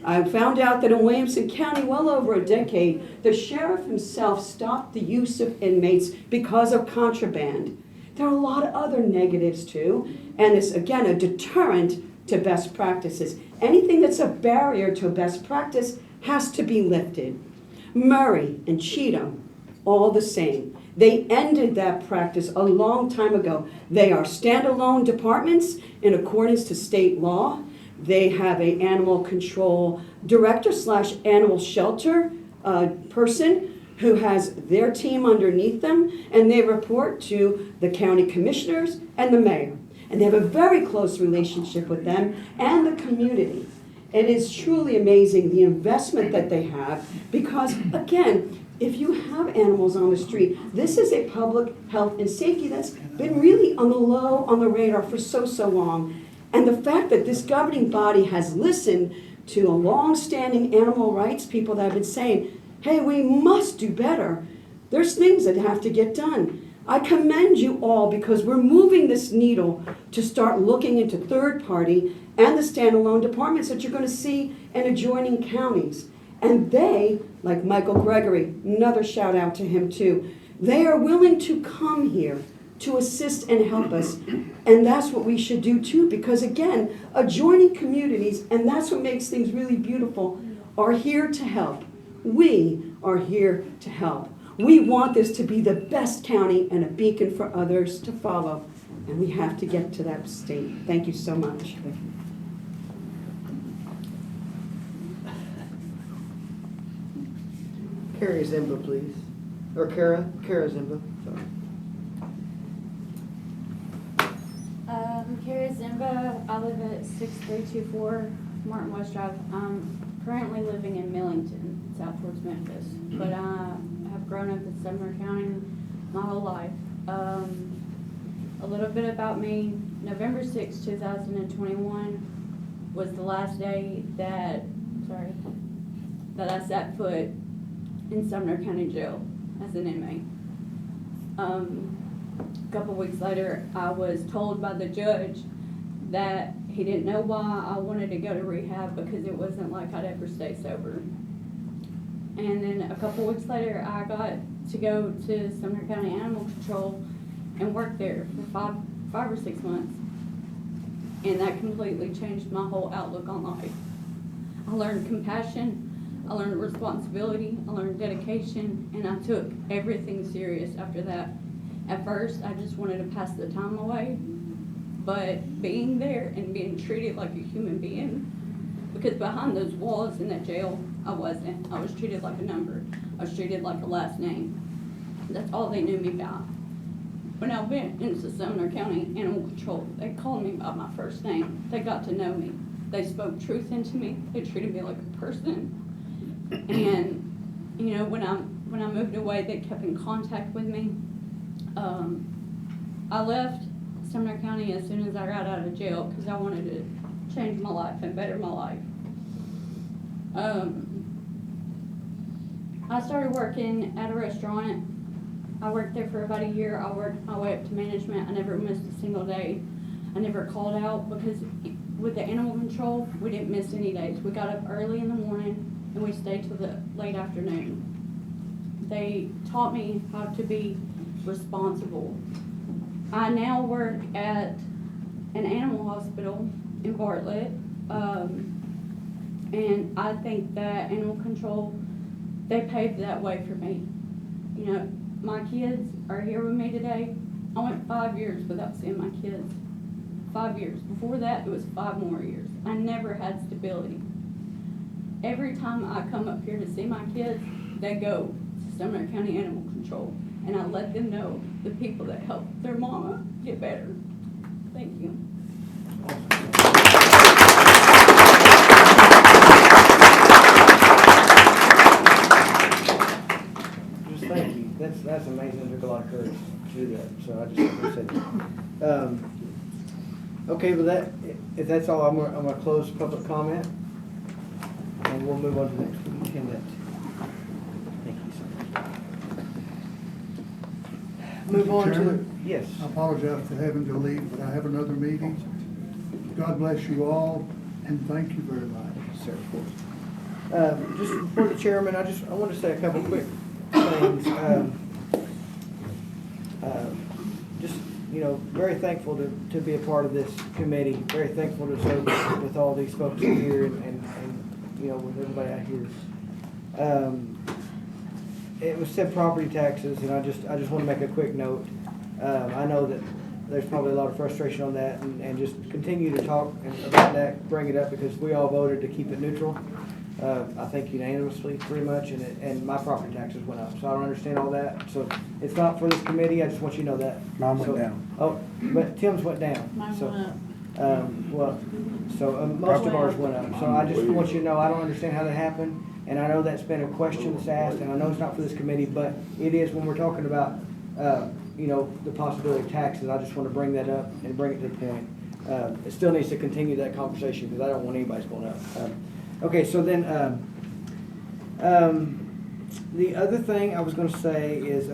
I found out that in Williamson County, well over a decade, the sheriff himself stopped the use of inmates because of contraband. There are a lot of other negatives too, and it's, again, a deterrent to best practices. Anything that's a barrier to a best practice has to be lifted. Murray and Cheatham, all the same. They ended that practice a long time ago. They are standalone departments in accordance to state law. They have an animal control director / animal shelter person who has their team underneath them, and they report to the county commissioners and the mayor. And they have a very close relationship with them and the community. It is truly amazing the investment that they have, because again, if you have animals on the street, this is a public health and safety that's been really on the low on the radar for so long. And the fact that this governing body has listened to a long-standing animal rights people that have been saying, hey, we must do better. There's things that have to get done. I commend you all, because we're moving this needle to start looking into third party and the standalone departments that you're going to see in adjoining counties. And they, like Michael Gregory, another shout out to him too, they are willing to come here to assist and help us. And that's what we should do too, because again, adjoining communities, and that's what makes things really beautiful, are here to help. We are here to help. We want this to be the best county and a beacon for others to follow. And we have to get to that state. Thank you so much. Carrie Zimba, please. Or Kara Zimba, sorry. I'm Kara Zimba. I live at 6324 Martin West Drive. I'm currently living in Millington, it's out towards Memphis, but I have grown up in Sumner County my whole life. A little bit about me. November 6, 2021 was the last day that I set foot in Sumner County Jail as an inmate. A couple weeks later, I was told by the judge that he didn't know why I wanted to go to rehab because it wasn't like I'd ever stay sober. And then a couple weeks later, I got to go to Sumner County Animal Control and work there for five or 6 months. And that completely changed my whole outlook on life. I learned compassion, I learned responsibility, I learned dedication, and I took everything serious after that. At first, I just wanted to pass the time away, but being there and being treated like a human being, because behind those walls in that jail, I wasn't. I was treated like a number. I was treated like a last name. That's all they knew me by. When I went into Sumner County Animal Control, they called me by my first name. They got to know me. They spoke truth into me. They treated me like a person. And, you know, when I moved away, they kept in contact with me. I left Sumner County as soon as I got out of jail because I wanted to change my life and better my life. I started working at a restaurant. I worked there for about a year. I worked my way up to management. I never missed a single day. I never called out because with the animal control, we didn't miss any days. We got up early in the morning and we stayed till the late afternoon. They taught me how to be responsible. I now work at an animal hospital in Bartlett, and I think that animal control, they paved that way for me. You know, my kids are here with me today. I went 5 years without seeing my kids. 5 years. Before that, it was 5 more years. I never had stability. Every time I come up here to see my kids, they go to Sumner County Animal Control, and I let them know the people that helped their mama get better. Thank you. Just thank you. That's amazing. It took a lot of courage to do that. So I just appreciate it. Okay, with that, if that's all, I'm gonna close public comment, and we'll move on to the next weekend. Thank you so much. Move on to Chairman, yes. I apologize for having to leave, but I have another meeting. God bless you all, and thank you very much. Sir, of course. Just before the chairman, I want to say a couple quick things. Just, you know, very thankful to be a part of this committee. Very thankful to serve with all these folks here and you know, with everybody out here. It was said property taxes, and I just want to make a quick note. I know that there's probably a lot of frustration on that, and just continue to talk about that, bring it up, because we all voted to keep it neutral. I think unanimously, pretty much, and my property taxes went up, so I don't understand all that. So it's not for this committee. I just want you to know that. Mine went down. Oh, but Tim's went down. Mine So, went up. Most of ours went up. So I just want you to know I don't understand how that happened, and I know that's been a question that's asked, and I know it's not for this committee, but it is when we're talking about you know, the possibility of taxes. I just want to bring that up and bring it to the point. It still needs to continue that conversation because I don't want anybody's going up. Okay, so then the other thing I was going to say is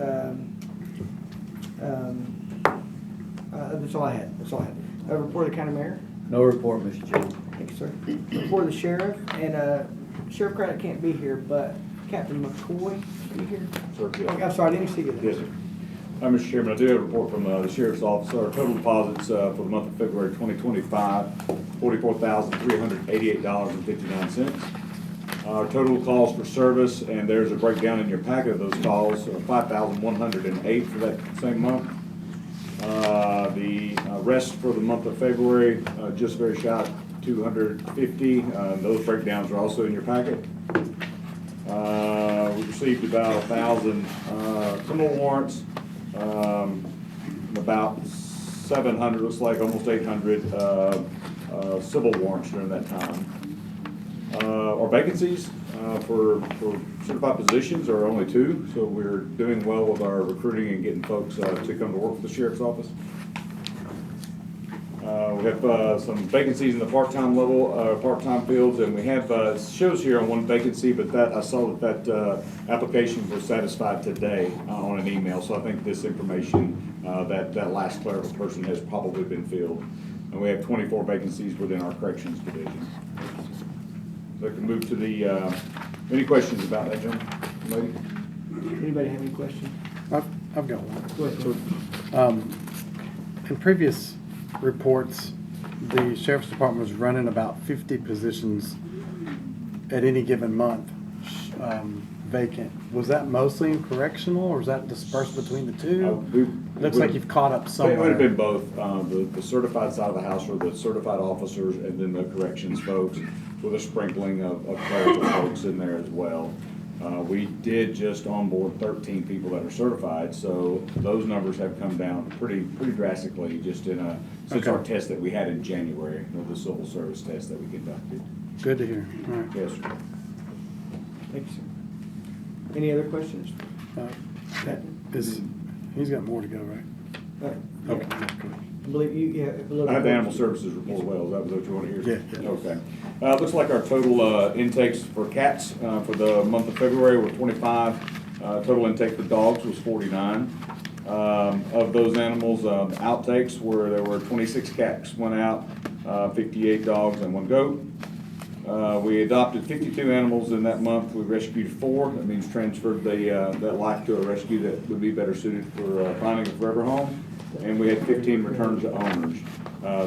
that's all I had. That's all I had. Report of the county mayor. No report, Mr. Chairman. Thank you, sir. Report of the sheriff, and Sheriff Craddock can't be here, but Captain McCoy, are you here? Sir, yes. I'm sorry, I didn't see you there. Yes, sir. Mr. Chairman, I do have a report from the Sheriff's Office. Our total deposits for the month of February 2025, $44,388.59. Our total calls for service, and there's a breakdown in your packet of those calls, 5,108 for that same month. The rest for the month of February, just very shy of 250. Those breakdowns are also in your packet. We received about 1,000 criminal warrants, about 700, looks like almost 800 civil warrants during that time. Our vacancies for certified positions are only 2, so we're doing well with our recruiting and getting folks to come to work for the sheriff's office. We have some vacancies in the part-time level, part-time fields, and we have shows here on one vacancy, but that I saw that application was satisfied today on an email, so I think this information, that last clerical person has probably been filled. And we have 24 vacancies within our corrections division. So I can move to the, any questions about that, John? Lady? Anybody have any questions? I've got one. Go ahead. In previous reports, the sheriff's department was running about 50 positions at any given month vacant. Was that mostly in correctional, or is that dispersed between the two? Looks like you've caught up somewhere. It would have been both. The certified side of the house are the certified officers, and then the corrections folks, with a sprinkling of clerical folks in there as well. We did just onboard 13 people that are certified, so those numbers have come down pretty drastically just since our test that we had in January, the civil service test that we conducted. Good to hear. All right. Yes, sir. Thank you, sir. Any other questions? He's got more to go, right? Okay. I believe you, yeah. I have the animal services report as well. Is that what you want to hear? Yeah. Okay. Looks like our total intakes for cats for the month of February were 25. Total intake for dogs was 49. Of those animals, outtakes there were 26 cats went out, 58 dogs and 1 goat. We adopted 52 animals in that month. We rescued 4. That means transferred that life to a rescue that would be better suited for finding a forever home. And we had 15 returns to owners.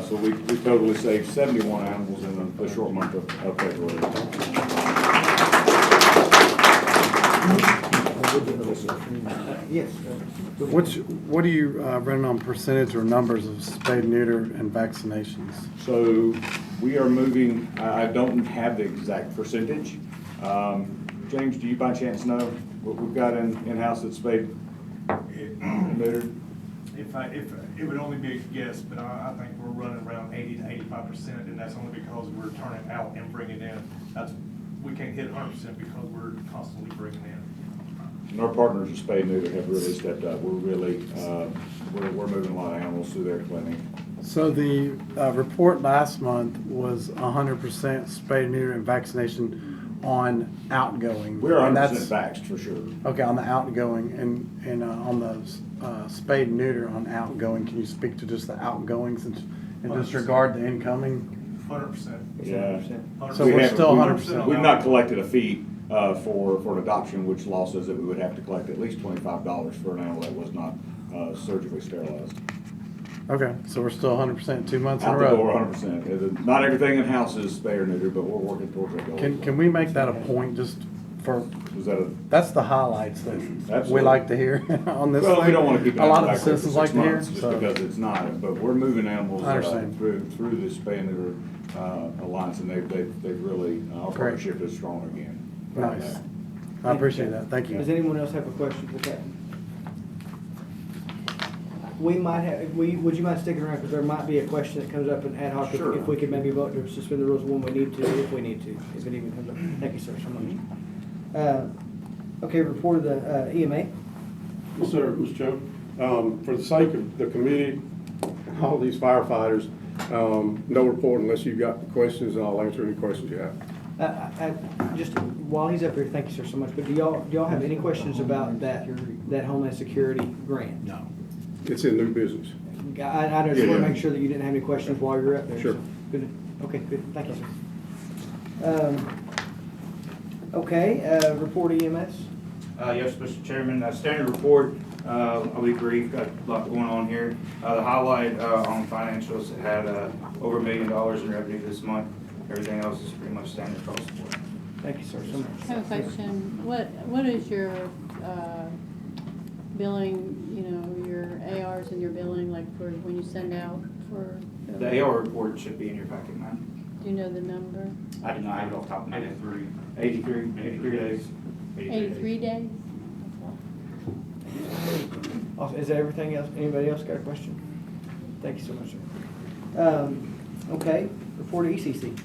So we totally saved 71 animals in the short month of February. Yes. What are you running on percentage or numbers of spayed, neuter, and vaccinations? So we are moving, I don't have the exact percentage. James, do you by chance know what we've got in-house that's spayed and neutered? If it would only be a guess, but I think we're running around 80 to 85%, and that's only because we're turning out and bringing in. We can't hit 100% because we're constantly bringing in. And our partners at Spay and Neuter have really stepped up. We're really, we're moving a lot of animals through their clinic. So the report last month was 100% spay, neuter, and vaccination on outgoing. We're 100% that's vaxxed for sure. Okay, on the outgoing and on the spay and neuter on outgoing. Can you speak to just the outgoing and disregard the incoming? 100%. Yeah. 100%. So we're still 100%. We've not collected a fee for an adoption, which law says that we would have to collect at least $25 for an animal that was not surgically sterilized. Okay, so we're still 100% 2 months in a Out the row. door, 100%. Not everything in house is spay or neuter, but we're working towards that goal. Can we make that a point just for? That's the highlights that Absolutely. we like to hear on this. Well, thing. we don't want to keep it a lot of the back there for citizens 6 like to hear. months just So. because it's not. But we're moving animals I understand. through this spay and neuter alliance, and they've really our partnership is strong again. Nice. I appreciate that. Thank you. Does anyone else have a question for Captain? We might have, would you mind sticking around, because there might be a question that comes up in ad hoc, Sure. if we could maybe vote to suspend the rules when we need to, if we need to, if it even comes up. Thank you, sir, so much. Okay, report of the EMA. Yes, sir, Mr. Chairman. For the sake of the committee, all these firefighters, no report unless you've got questions, and I'll answer any questions you have. Just while he's up here, thank you, sir, so much, but do y'all have any questions about that Homeland Security grant? No. It's in new business. I just want to make sure that you didn't have any questions while you're up there. Sure. So, good. Okay, good. Thank you, sir. Okay, report EMS. Yes, Mr. Chairman, standard report, I'll be brief, got a lot going on here. The highlight on financials had over $1 million in revenue this month. Everything else is pretty much standard across the board. Thank you, sir. So much. I have a question. What is your billing, your ARs and your billing, like for when you send out for? The AR report should be in your packet, ma'am. Do you know the number? I do not have it off the top of my head. 83 days. 83 days? Is that everything else? Anybody else got a question? Thank you so much, sir. Okay, report to ECC.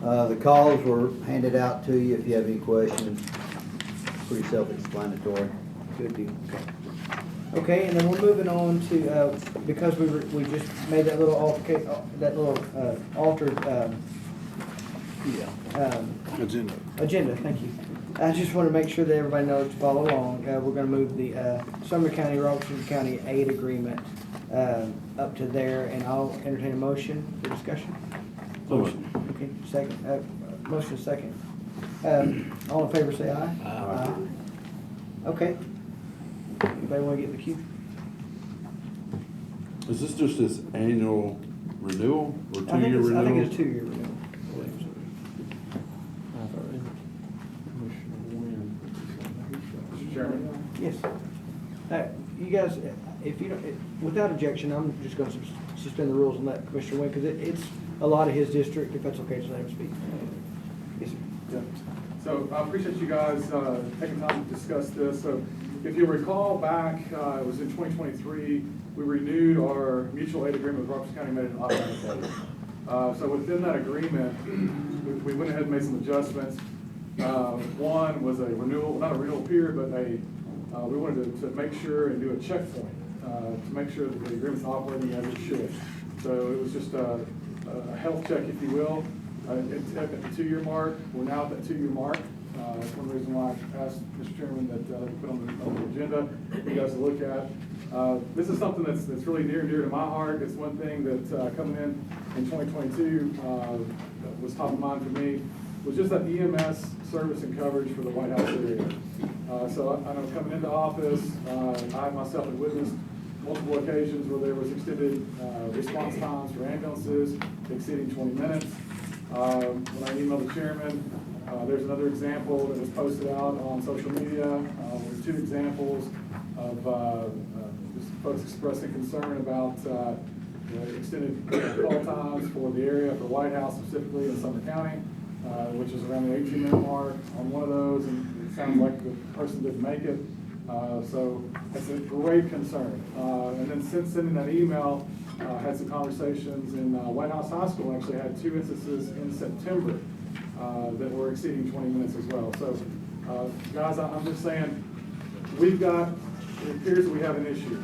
The calls were handed out to you if you have any questions. Pretty self-explanatory. Good deal. Okay, and then we're moving on to, because we just made that little altered, agenda, thank you. I just want to make sure that everybody knows to follow along. We're going to move the Sumner County, Robertson County aid agreement up to there, and I'll entertain a motion for discussion. Motion. Okay, second, motion second. All in favor say aye. Aye. Okay. Anybody want to get in the queue? Is this just this annual renewal or two-year renewal? I think it's a 2-year renewal. Mr. Chairman? Yes. You guys, if you don't, without objection, I'm just going to suspend the rules and let Commissioner Wynn, because it's a lot of his district, if that's okay, to let him speak. Yes, sir. Yeah. So I appreciate you guys taking time to discuss this. So if you recall back, it was in 2023, we renewed our mutual aid agreement with Robertson County, made it automatic. So within that agreement, we went ahead and made some adjustments. One was a renewal, not a renewal period, but we wanted to make sure and do a checkpoint to make sure that the agreement's operating as it should. So it was just a health check, if you will. At the 2-year mark, we're now at that 2-year mark. That's one reason why I asked Mr. Chairman that we put on the agenda for you guys to look at. This is something that's really near and dear to my heart. It's one thing that coming in 2022 was top of mind for me, was just that EMS service and coverage for the White House area. So I know coming into office, I myself had witnessed multiple occasions where there was extended response times for ambulances exceeding 20 minutes. When I emailed the chairman, there's another example that was posted out on social media. There's 2 examples of just folks expressing concern about extended call times for the area, for White House specifically in Sumner County, which is around the 18-minute mark on one of those, and it sounds like the person didn't make it. So it's a great concern. And then since sending that email, had some conversations in White House High School. Actually had 2 instances in September that were exceeding 20 minutes as well. So guys, I'm just saying, it appears that we have an issue.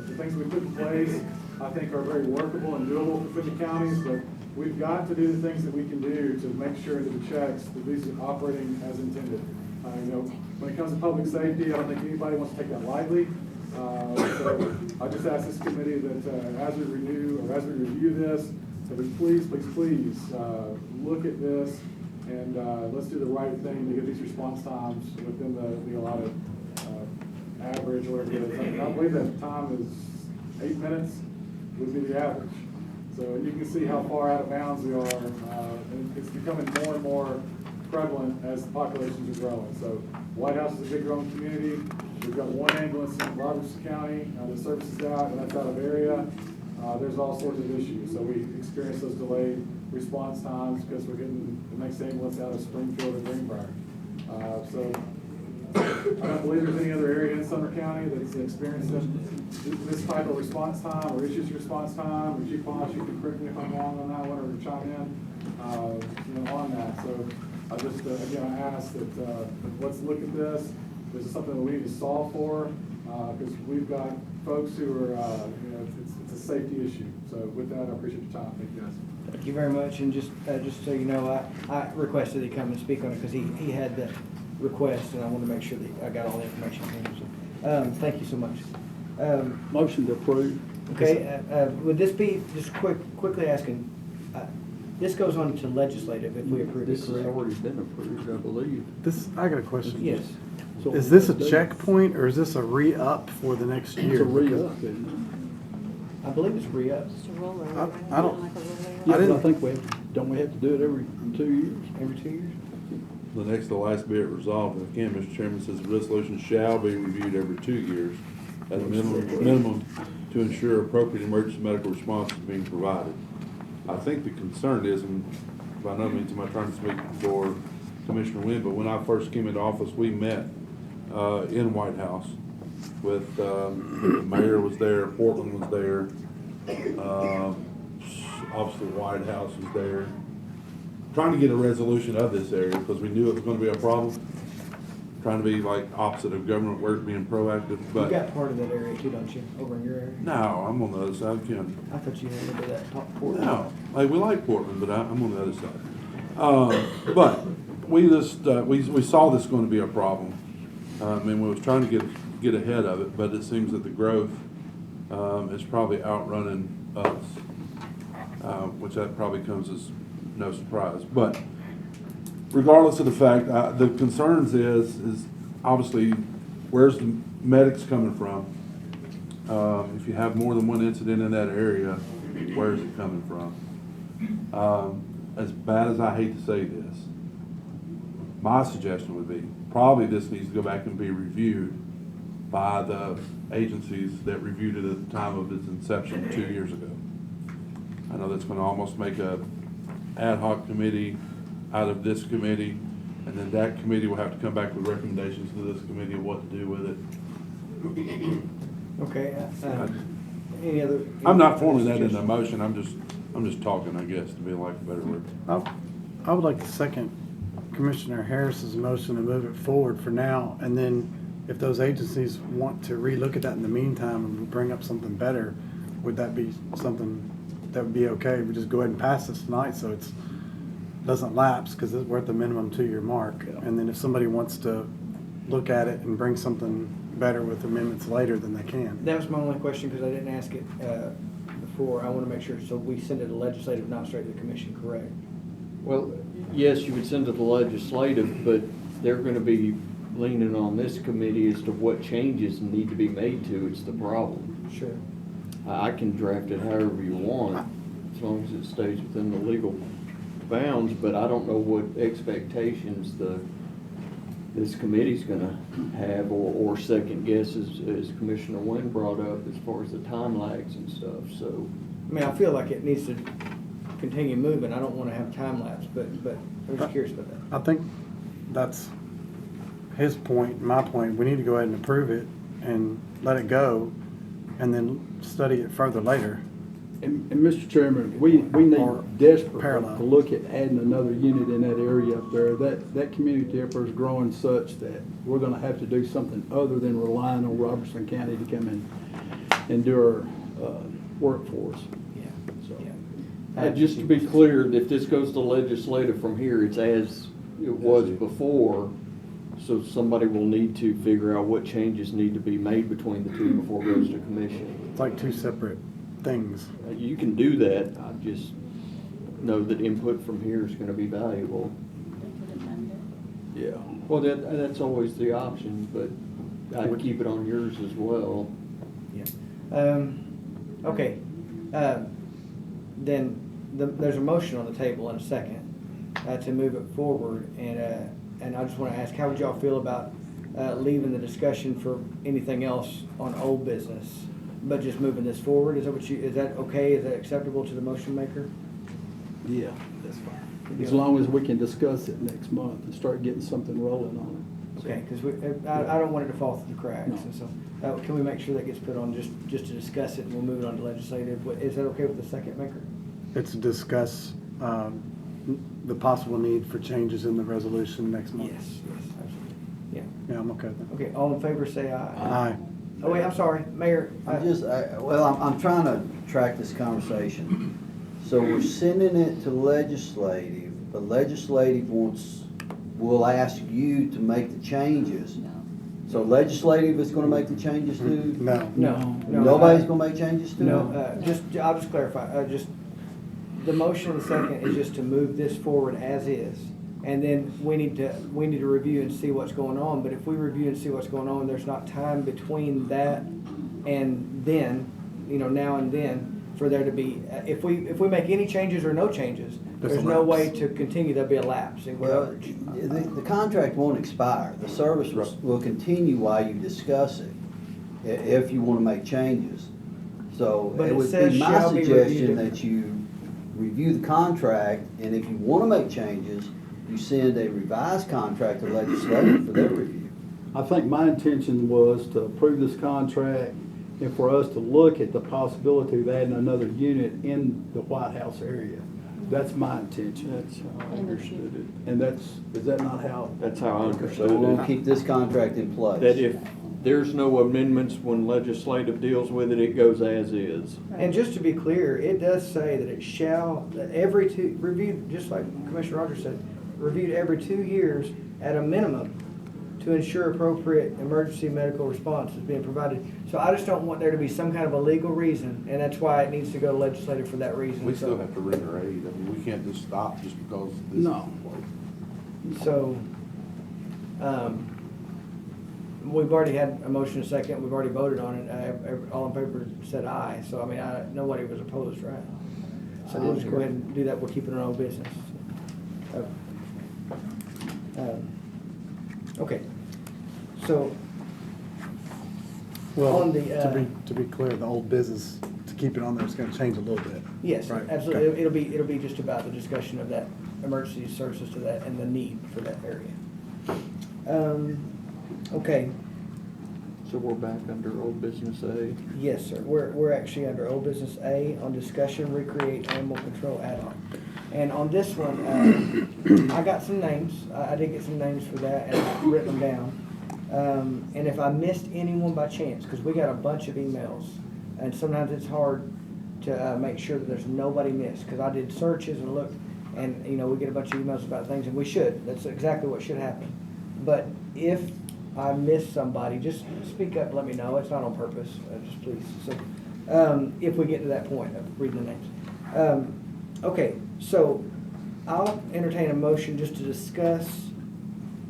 The things we put in place, I think, are very workable and doable for 50 counties, but we've got to do the things that we can do to make sure that the checks, that these are operating as intended. When it comes to public safety, I don't think anybody wants to take that lightly. So I just ask this committee that as we review this, that we please look at this and let's do the right thing to get these response times within the allotted average or whatever it is. I believe that time is 8 minutes would be the average. So you can see how far out of bounds we are. And it's becoming more and more prevalent as the populations are growing. So White House is a big growing community. We've got 1 ambulance in Robertson County that services out, and that's out of area. There's all sorts of issues. So we experience those delayed response times because we're getting the next ambulance out of Springfield or Greenbrier. So I don't believe there's any other area in Sumner County that's experiencing this type of response time or issues response time. Or Chief Bosch, you can correct me if I'm wrong on that one or chime in on that. So I just, again, I ask that let's look at this. This is something that we need to solve for because we've got folks who are, it's a safety issue. So with that, I appreciate your time. Thank you, guys. Thank you very much. And just so you know, I requested he come and speak on it because he had the request, and I want to make sure that I got all the information from him. So, thank you so much. Motion to approve. Okay. Would this be just quickly asking? This goes on to legislative if we approve This it, correct? has already been approved, I believe. I got a question. Yes. So Is this a checkpoint or is this a re-up for the next year? It's a re-up. I believe it's re-up. I don't. I think don't we have to do it every 2 years? Every 2 years? The next to last be it resolved, and again, Mr. Chairman, says the resolution shall be reviewed every 2 years at a minimum to ensure appropriate emergency medical response is being provided. I think the concern is, and by no means am I trying to speak for Commissioner Wynn, but when I first came into office, we met in White House with the mayor was there, Portland was there, Obviously, White House is there. Trying to get a resolution of this area because we knew it was gonna be a problem. Trying to be like opposite of government work, being proactive, You but got part of that area too, don't you, over in your area? no, I'm on the other side of the county. I thought you had a little bit of that top Portland. No, like, we like Portland, but I'm on the other side. But we just, we saw this gonna be a problem. And we was trying to get ahead of it, but it seems that the growth, is probably outrunning us. Which that probably comes as no surprise. But regardless of the fact, the concerns is obviously where's the medics coming from? If you have more than one incident in that area, where is it coming from? As bad as I hate to say this, my suggestion would be probably this needs to go back and be reviewed by the agencies that reviewed it at the time of its inception 2 years ago. I know that's going to almost make a ad hoc committee out of this committee, and then that committee will have to come back with recommendations to this committee of what to do with it. Okay, any other? I'm not forming that into a motion, I'm just talking, I guess, to be like a better word. I would like to second Commissioner Harris's motion to move it forward for now, and then if those agencies want to relook at that in the meantime and bring up something better, would that be something that would be okay? We just go ahead and pass this tonight so it's doesn't lapse, because we're at the minimum 2-year mark. And then if somebody wants to look at it and bring something better with amendments later, then they can. That was my only question, because I didn't ask it before. I want to make sure, so we send it to legislative, not straight to the commission, correct? Well, yes, you would send it to legislative, but they're gonna be leaning on this committee as to what changes need to be made to. It's the problem. Sure. I can draft it however you want, as long as it stays within the legal bounds, but I don't know what expectations this committee's gonna have, or second guess, as Commissioner Wynn brought up, as far as the time lags and stuff, so. I mean, I feel like it needs to continue moving. I don't want to have time lapse, but I'm just curious about that. I think that's his point, my point. We need to go ahead and approve it and let it go, and then study it further later. And Mr. Chairman, we need desperately parallel. to look at adding another unit in that area up there. That community up there is growing such that we're gonna have to do something other than relying on Robertson County to come in and do our workforce. Yeah. So, just to be clear, if this goes to legislative from here, it's as it was before, so somebody will need to figure out what changes need to be made between the two before it goes to commission. It's like two separate things. You can do that, I just know that input from here is gonna be valuable. Yeah. Well, that's always the option, but I'd keep it on yours as well. Yeah. Okay. Then there's a motion on the table in a second to move it forward, and I just want to ask, how would y'all feel about leaving the discussion for anything else on old business, but just moving this forward? Is that okay? Is that acceptable to the motion maker? Yeah, that's fine. As long as we can discuss it next month and start getting something rolling on it. Okay, because I don't want it to fall through the cracks, and so can we make sure that gets put on just to discuss it, and we'll move it on to legislative? Is that okay with the second maker? It's to discuss the possible need for changes in the resolution next month. Yes, absolutely. Yeah. Yeah, I'm okay with that. Okay, all in favor say aye. Aye. Oh, wait, I'm sorry, Mayor. I'm trying to track this conversation. So we're sending it to legislative, but legislative will ask you to make the changes. So legislative is gonna make the changes too? No. Nobody's gonna make changes too? No, I'll just clarify, the motion in the second is just to move this forward as is. And then we need to review and see what's going on, but if we review and see what's going on, there's not time between that and then, now and then, for there to be, if we make any changes or no changes, there's no way to continue, there'll be a lapse in coverage. The contract won't expire. The service will continue while you discuss it, if you wanna make changes. So But it it would says be my shall be suggestion reviewed. that you review the contract, and if you wanna make changes, you send a revised contract to legislative for their review. I think my intention was to approve this contract and for us to look at the possibility of adding another unit in the White House area. That's my intention. That's how I understood it. And is that not how? That's how I So understood we're gonna it. keep this contract in place. That if there's no amendments when legislative deals with it, it goes as is. And just to be clear, it does say that it shall, that every reviewed, just like Commissioner Rogers said, reviewed every 2 years at a minimum to ensure appropriate emergency medical response is being provided. So I just don't want there to be some kind of a legal reason, and that's why it needs to go to legislative for that reason. We still have to render aid. I mean, we can't just stop just because this. No. So, we've already had a motion, a second, we've already voted on it, all in favor said aye, so I mean, nobody was opposed, right? So we'll just go ahead and do that, we're keeping our own business. Okay, so, Well, on the, to be clear, the old business, to keep it on there, is gonna change a little bit. yes, Right, absolutely, okay. it'll be just about the discussion of that emergency services to that and the need for that area. Okay, So we're back under old business A. yes, sir. We're actually under old business A on discussion, recreate animal control ad hoc. And on this one, I got some names. I did get some names for that and I've written them down. And if I missed anyone by chance, because we got a bunch of emails and sometimes it's hard to make sure that there's nobody missed, because I did searches and looked and, you know, we get a bunch of emails about things and we should. That's exactly what should happen. But if I miss somebody, just speak up, let me know. It's not on purpose, just please. So, if we get to that point of reading the names. Okay, so I'll entertain a motion just to discuss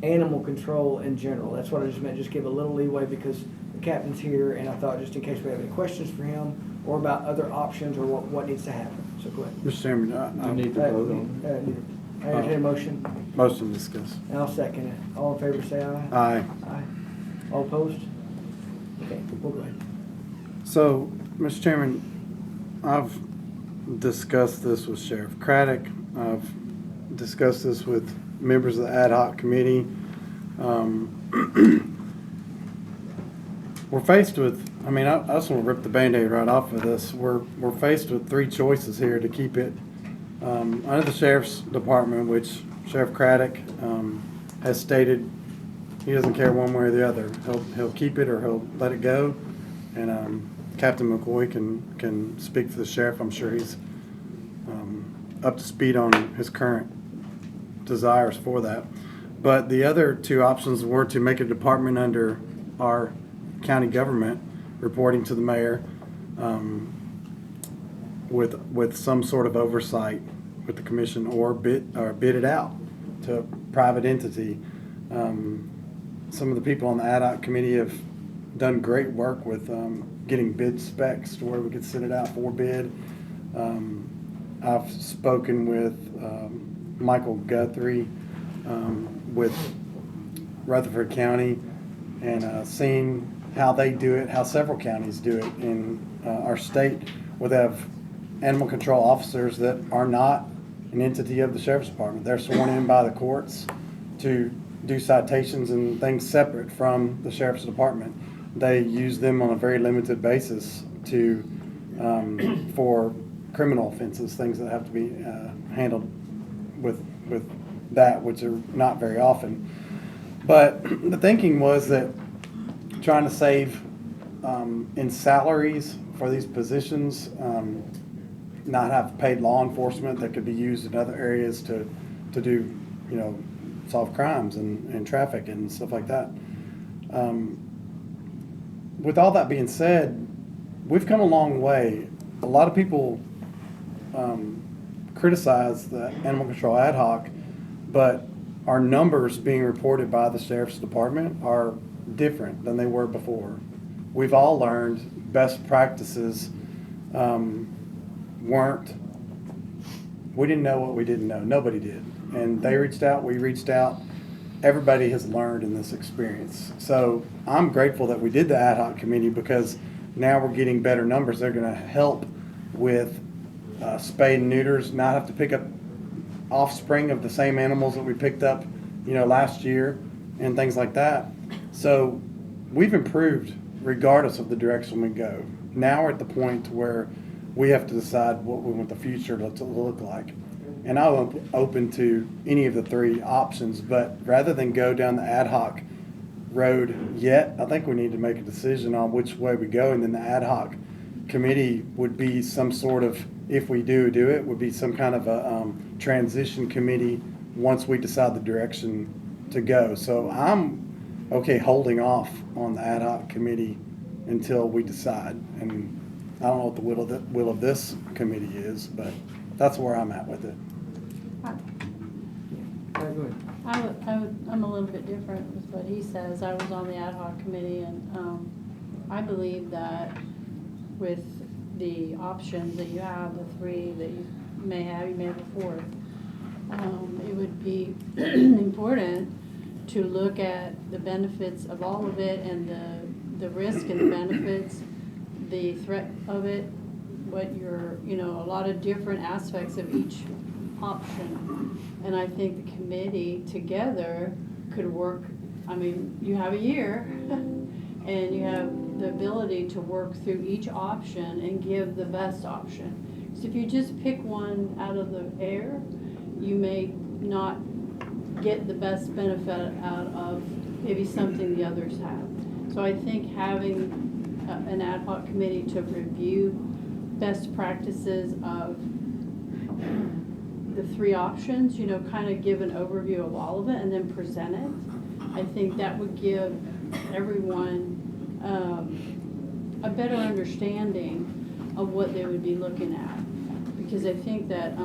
animal control in general. That's what I just meant, just give a little leeway because the captain's here and I thought just in case we have any questions for him or about other options or what needs to happen. So go ahead. Mr. Chairman, You need to vote on I entertain a motion. motion to discuss. And I'll second it. All in favor, say aye. Aye. Aye. All opposed? Okay, we'll go ahead. So, Mr. Chairman, I've discussed this with Sheriff Craddock. I've discussed this with members of the ad hoc committee. We're faced with, I mean, I just want to rip the Band-Aid right off of this. We're faced with 3 choices here to keep it under the Sheriff's Department, which Sheriff Craddock has stated he doesn't care one way or the other. He'll keep it or he'll let it go. And Captain McCoy can speak for the sheriff. I'm sure he's up to speed on his current desires for that. But the other 2 options were to make a department under our county government, reporting to the mayor, with some sort of oversight with the commission, or bid it out to a private entity. Some of the people on the ad hoc committee have done great work with getting bid specs to where we could send it out for bid. I've spoken with Michael Guthrie with Rutherford County and seen how they do it, how several counties do it in our state, where they have animal control officers that are not an entity of the Sheriff's Department. They're sworn in by the courts to do citations and things separate from the Sheriff's Department. They use them on a very limited basis to for criminal offenses, things that have to be handled with that, which are not very often. But the thinking was that trying to save in salaries for these positions, not have paid law enforcement that could be used in other areas to do, you know, solve crimes and traffic and stuff like that. With all that being said, we've come a long way. A lot of people criticize the animal control ad hoc, but our numbers being reported by the Sheriff's Department are different than they were before. We've all learned best practices we didn't know what we didn't know. Nobody did. And they reached out, we reached out. Everybody has learned in this experience. So I'm grateful that we did the ad hoc committee, because now we're getting better numbers. They're going to help with spay and neuters, not have to pick up offspring of the same animals that we picked up, you know, last year and things like that. So we've improved regardless of the direction we go. Now we're at the point where we have to decide what we want the future to look like. And I'm open to any of the three options, but rather than go down the ad hoc road yet, I think we need to make a decision on which way we go, and then the ad hoc committee would be some sort of, if we do it, would be some kind of a transition committee once we decide the direction to go. So I'm okay holding off on the ad hoc committee until we decide. And I don't know what the will of this committee is, but that's where I'm at with it. I'm a little bit different with what he says. I was on the ad hoc committee, and I believe that with the options that you have, the three that you may have a fourth, it would be important to look at the benefits of all of it, and the risk and the benefits, the threat of it, what a lot of different aspects of each option. And I think the committee together could work. I mean, you have a year and you have the ability to work through each option and give the best option. So if you just pick one out of the air, you may not get the best benefit out of maybe something the others have. So I think having an ad hoc committee to review best practices of the three options, kind of give an overview of all of it and then present it. I think that would give everyone a better understanding of what they would be looking at. Because I think that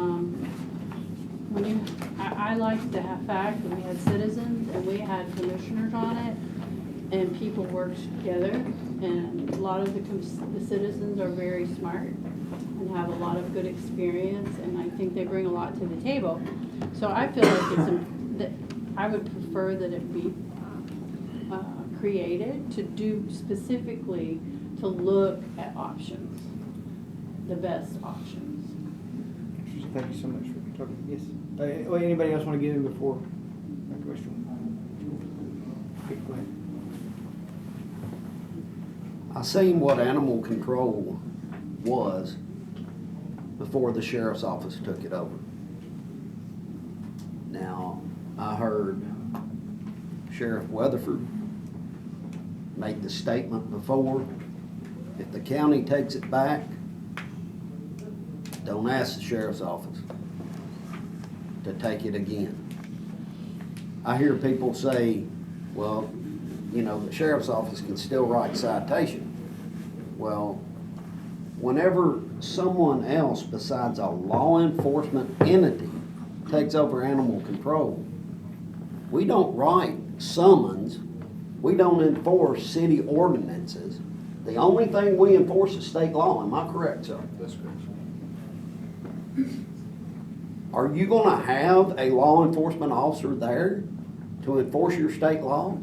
I liked the fact that we had citizens and we had commissioners on it, and people worked together, and a lot of the citizens are very smart and have a lot of good experience, and I think they bring a lot to the table. So I feel like that I would prefer that it be created to do specifically to look at options, the best options. Thank you so much for talking. Yes. Anybody else want to get in before my question? Okay, go ahead. I seen what animal control was before the sheriff's office took it over. Now, I heard Sheriff Weatherford made the statement before, if the county takes it back, don't ask the sheriff's office to take it again. I hear people say, well, the sheriff's office can still write citation. Well, whenever someone else besides a law enforcement entity takes over animal control, we don't write summons, we don't enforce city ordinances. The only thing we enforce is state law. Am I correct, sir? That's correct. Are you going to have a law enforcement officer there to enforce your state laws?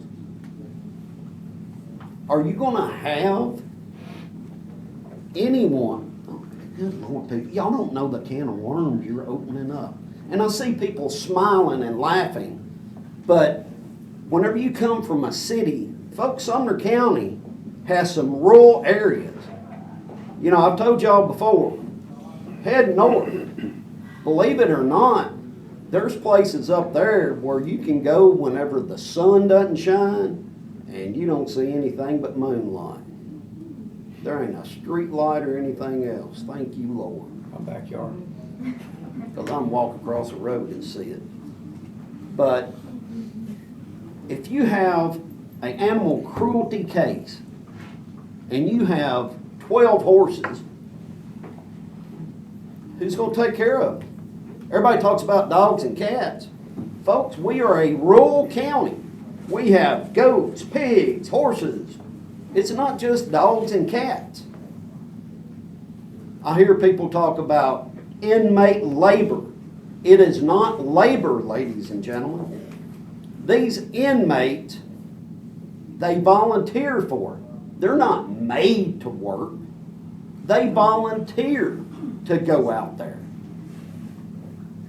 Are you going to have anyone? Oh, good Lord, people, y'all don't know the can of worms you're opening up. And I see people smiling and laughing, but whenever you come from a city, folks, Sumner County has some rural areas. I've told y'all before, head north. Believe it or not, there's places up there where you can go whenever the sun doesn't shine and you don't see anything but moonlight. There ain't a street light or anything else. Thank you, Lord. My backyard. Because I can walk across the road and see it. But if you have an animal cruelty case and you have 12 horses, who's going to take care of them? Everybody talks about dogs and cats. Folks, we are a rural county. We have goats, pigs, horses. It's not just dogs and cats. I hear people talk about inmate labor. It is not labor, ladies and gentlemen. These inmates, they volunteer for it. They're not made to work. They volunteer to go out there.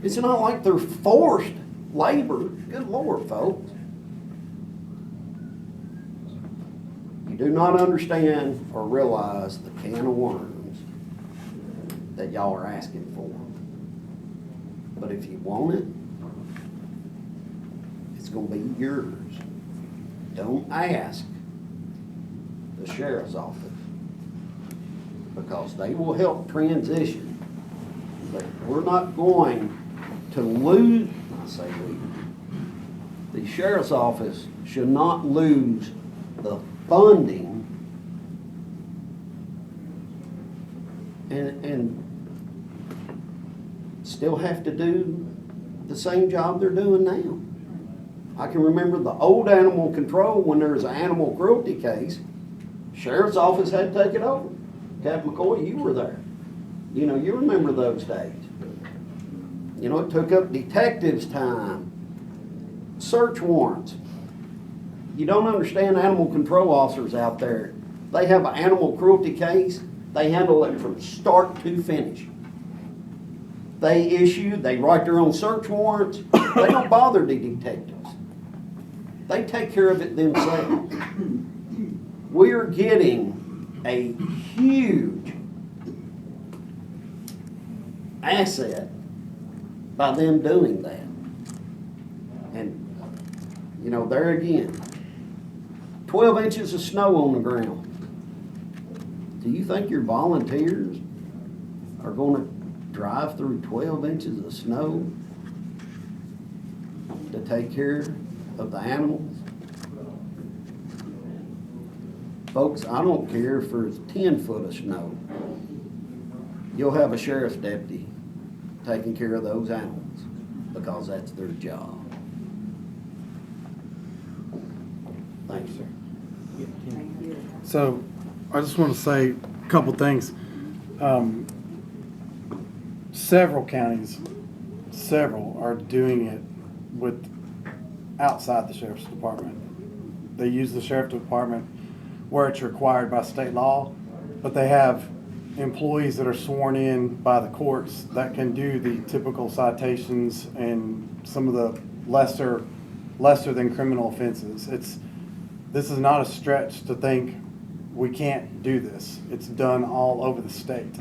It's not like they're forced labor. Good Lord, folks. You do not understand or realize the can of worms that y'all are asking for. But if you want it, it's gonna be yours. Don't ask the sheriff's office, because they will help transition. But we're not going to lose, I say we, the sheriff's office should not lose the funding and still have to do the same job they're doing now. I can remember the old animal control, when there was an animal cruelty case, sheriff's office had to take it over. Captain McCoy, you were there. You know, you remember those days. You know, it took up detectives' time, search warrants. You don't understand animal control officers out there. They have an animal cruelty case, they handle it from start to finish. They write their own search warrants. They don't bother the detectives. They take care of it themselves. We're getting a huge asset by them doing that. And, you know, there again, 12 inches of snow on the ground. Do you think your volunteers are going to drive through 12 inches of snow to take care of the animals? Folks, I don't care if there's 10 foot of snow. You'll have a sheriff's deputy taking care of those animals because that's their job. Thank you, sir. So I just want to say a couple things. Several counties, are doing it with outside the sheriff's department. They use the sheriff's department where it's required by state law, but they have employees that are sworn in by the courts that can do the typical citations and some of the lesser than criminal offenses. This is not a stretch to think we can't do this. It's done all over the state,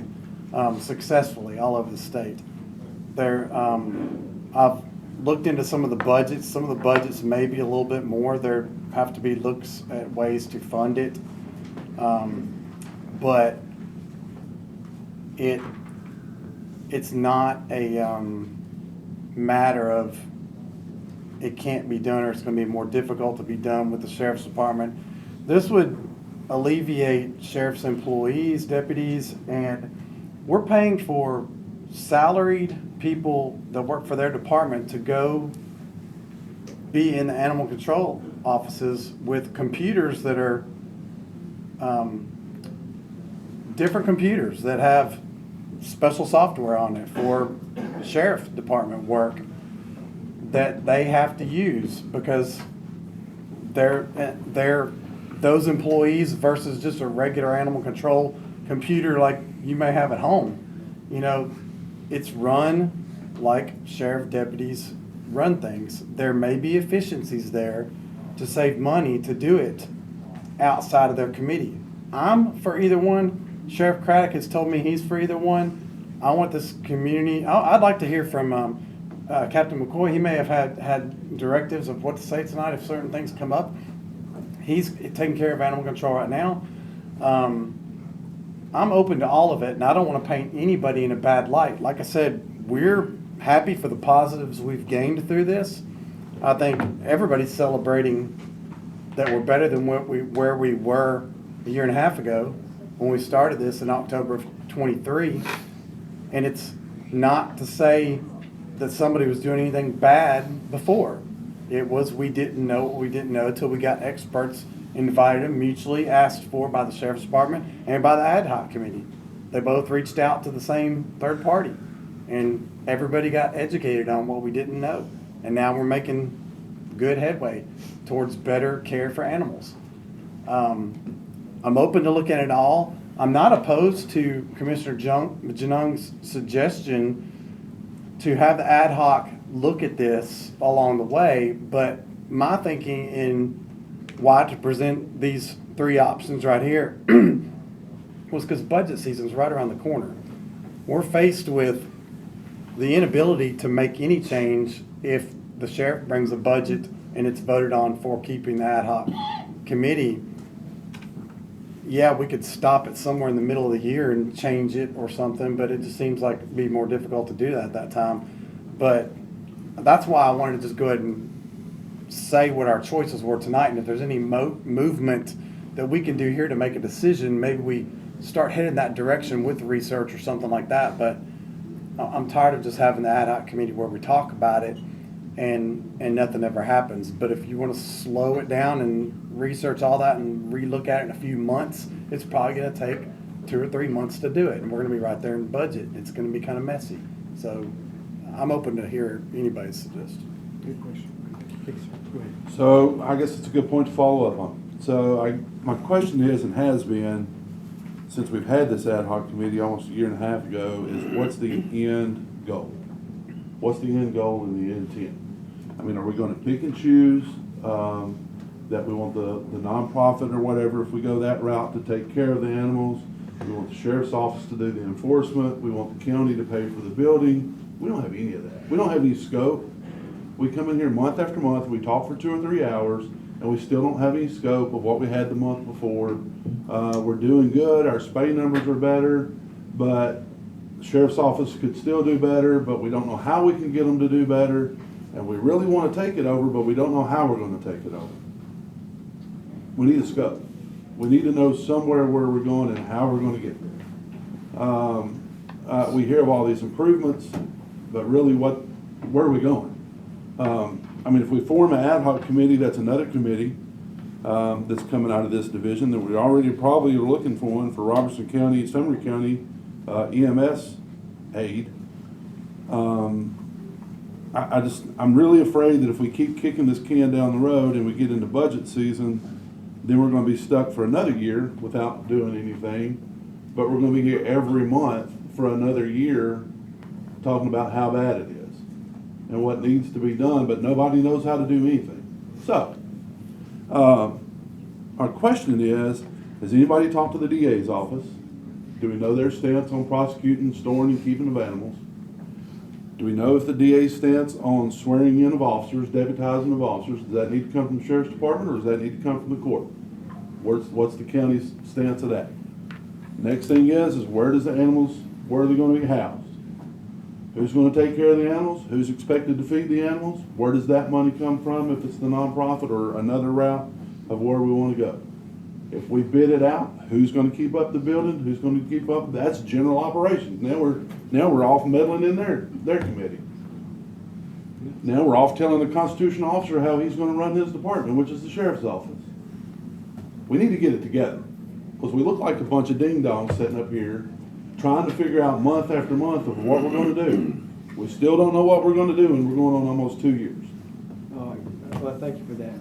successfully all over the state. I've looked into some of the budgets. Some of the budgets may be a little bit more. There have to be looks at ways to fund it, but it's not a matter of it can't be done or it's going to be more difficult to be done with the sheriff's department. This would alleviate sheriff's employees, deputies, and we're paying for salaried people that work for their department to go be in the animal control offices with computers that are different computers that have special software on it for sheriff's department work that they have to use because they're those employees versus just a regular animal control computer like you may have at home. You know, it's run like sheriff deputies run things. There may be efficiencies there to save money to do it outside of their committee. I'm for either one. Sheriff Craddock has told me he's for either one. I want this community. I'd like to hear from Captain McCoy. He may have had directives of what to say tonight if certain things come up. He's taking care of animal control right now. I'm open to all of it, and I don't want to paint anybody in a bad light. Like I said, we're happy for the positives we've gained through this. I think everybody's celebrating that we're better than where we were a year and a half ago when we started this in October of 23. And it's not to say that somebody was doing anything bad before. It was we didn't know what we didn't know until we got experts invited and mutually asked for by the sheriff's department and by the ad hoc committee. They both reached out to the same third party, and everybody got educated on what we didn't know. And now we're making good headway towards better care for animals. I'm open to looking at it all. I'm not opposed to Commissioner Janung's suggestion to have the ad hoc look at this along the way, but my thinking in why to present these three options right here was because budget season's right around the corner. We're faced with the inability to make any change if the sheriff brings a budget and it's voted on for keeping the ad hoc committee. Yeah, we could stop it somewhere in the middle of the year and change it or something, but it just seems like it'd be more difficult to do that at that time. But that's why I wanted to just go ahead and say what our choices were tonight, and if there's any movement that we can do here to make a decision, maybe we start heading that direction with research or something like that. But I'm tired of just having the ad hoc committee where we talk about it and nothing ever happens. But if you want to slow it down and research all that and relook at it in a few months, it's probably going to take 2 or 3 months to do it, and we're going to be right there in budget. It's going to be kind of messy. So I'm open to hear anybody's suggestion. Good question. Go ahead. So I guess it's a good point to follow up on. So my question is, and has been, since we've had this ad hoc committee almost a year and a half ago, is what's the end goal? What's the end goal and the intent? I mean, are we going to pick and choose that we want the nonprofit or whatever, if we go that route, to take care of the animals? We want the sheriff's office to do the enforcement. We want the county to pay for the building. We don't have any of that. We don't have any scope. We come in here month after month, we talk for 2 or 3 hours, and we still don't have any scope of what we had the month before. We're doing good, our spay numbers are better, but the sheriff's office could still do better, but we don't know how we can get them to do better, and we really want to take it over, but we don't know how we're going to take it over. We need a scope. We need to know somewhere where we're going and how we're going to get there. We hear of all these improvements, but really where are we going? I mean, if we form an ad hoc committee, that's another committee that's coming out of this division that we already probably are looking for one for Robertson County, Sumner County, EMS aid. I'm really afraid that if we keep kicking this can down the road and we get into budget season, then we're going to be stuck for another year without doing anything. But we're going to be here every month for another year talking about how bad it is and what needs to be done, but nobody knows how to do anything. So, our question is, has anybody talked to the DA's office? Do we know their stance on prosecuting, storing, and keeping of animals? Do we know if the DA's stance on swearing in of officers, deputizing of officers, does that need to come from the sheriff's department, or does that need to come from the court? What's the county's stance of that? Next thing is where are the animals going to be housed? Who's going to take care of the animals? Who's expected to feed the animals? Where does that money come from if it's the nonprofit or another route of where we want to go? If we bid it out, who's going to keep up the building? Who's going to keep up? That's general operations. Now we're off meddling in their committee. Now we're off telling the constitutional officer how he's going to run his department, which is the sheriff's office. We need to get it together, because we look like a bunch of ding-dongs sitting up here trying to figure out month after month of what we're going to do. We still don't know what we're going to do, and we're going on almost 2 years. Well, thank you for that.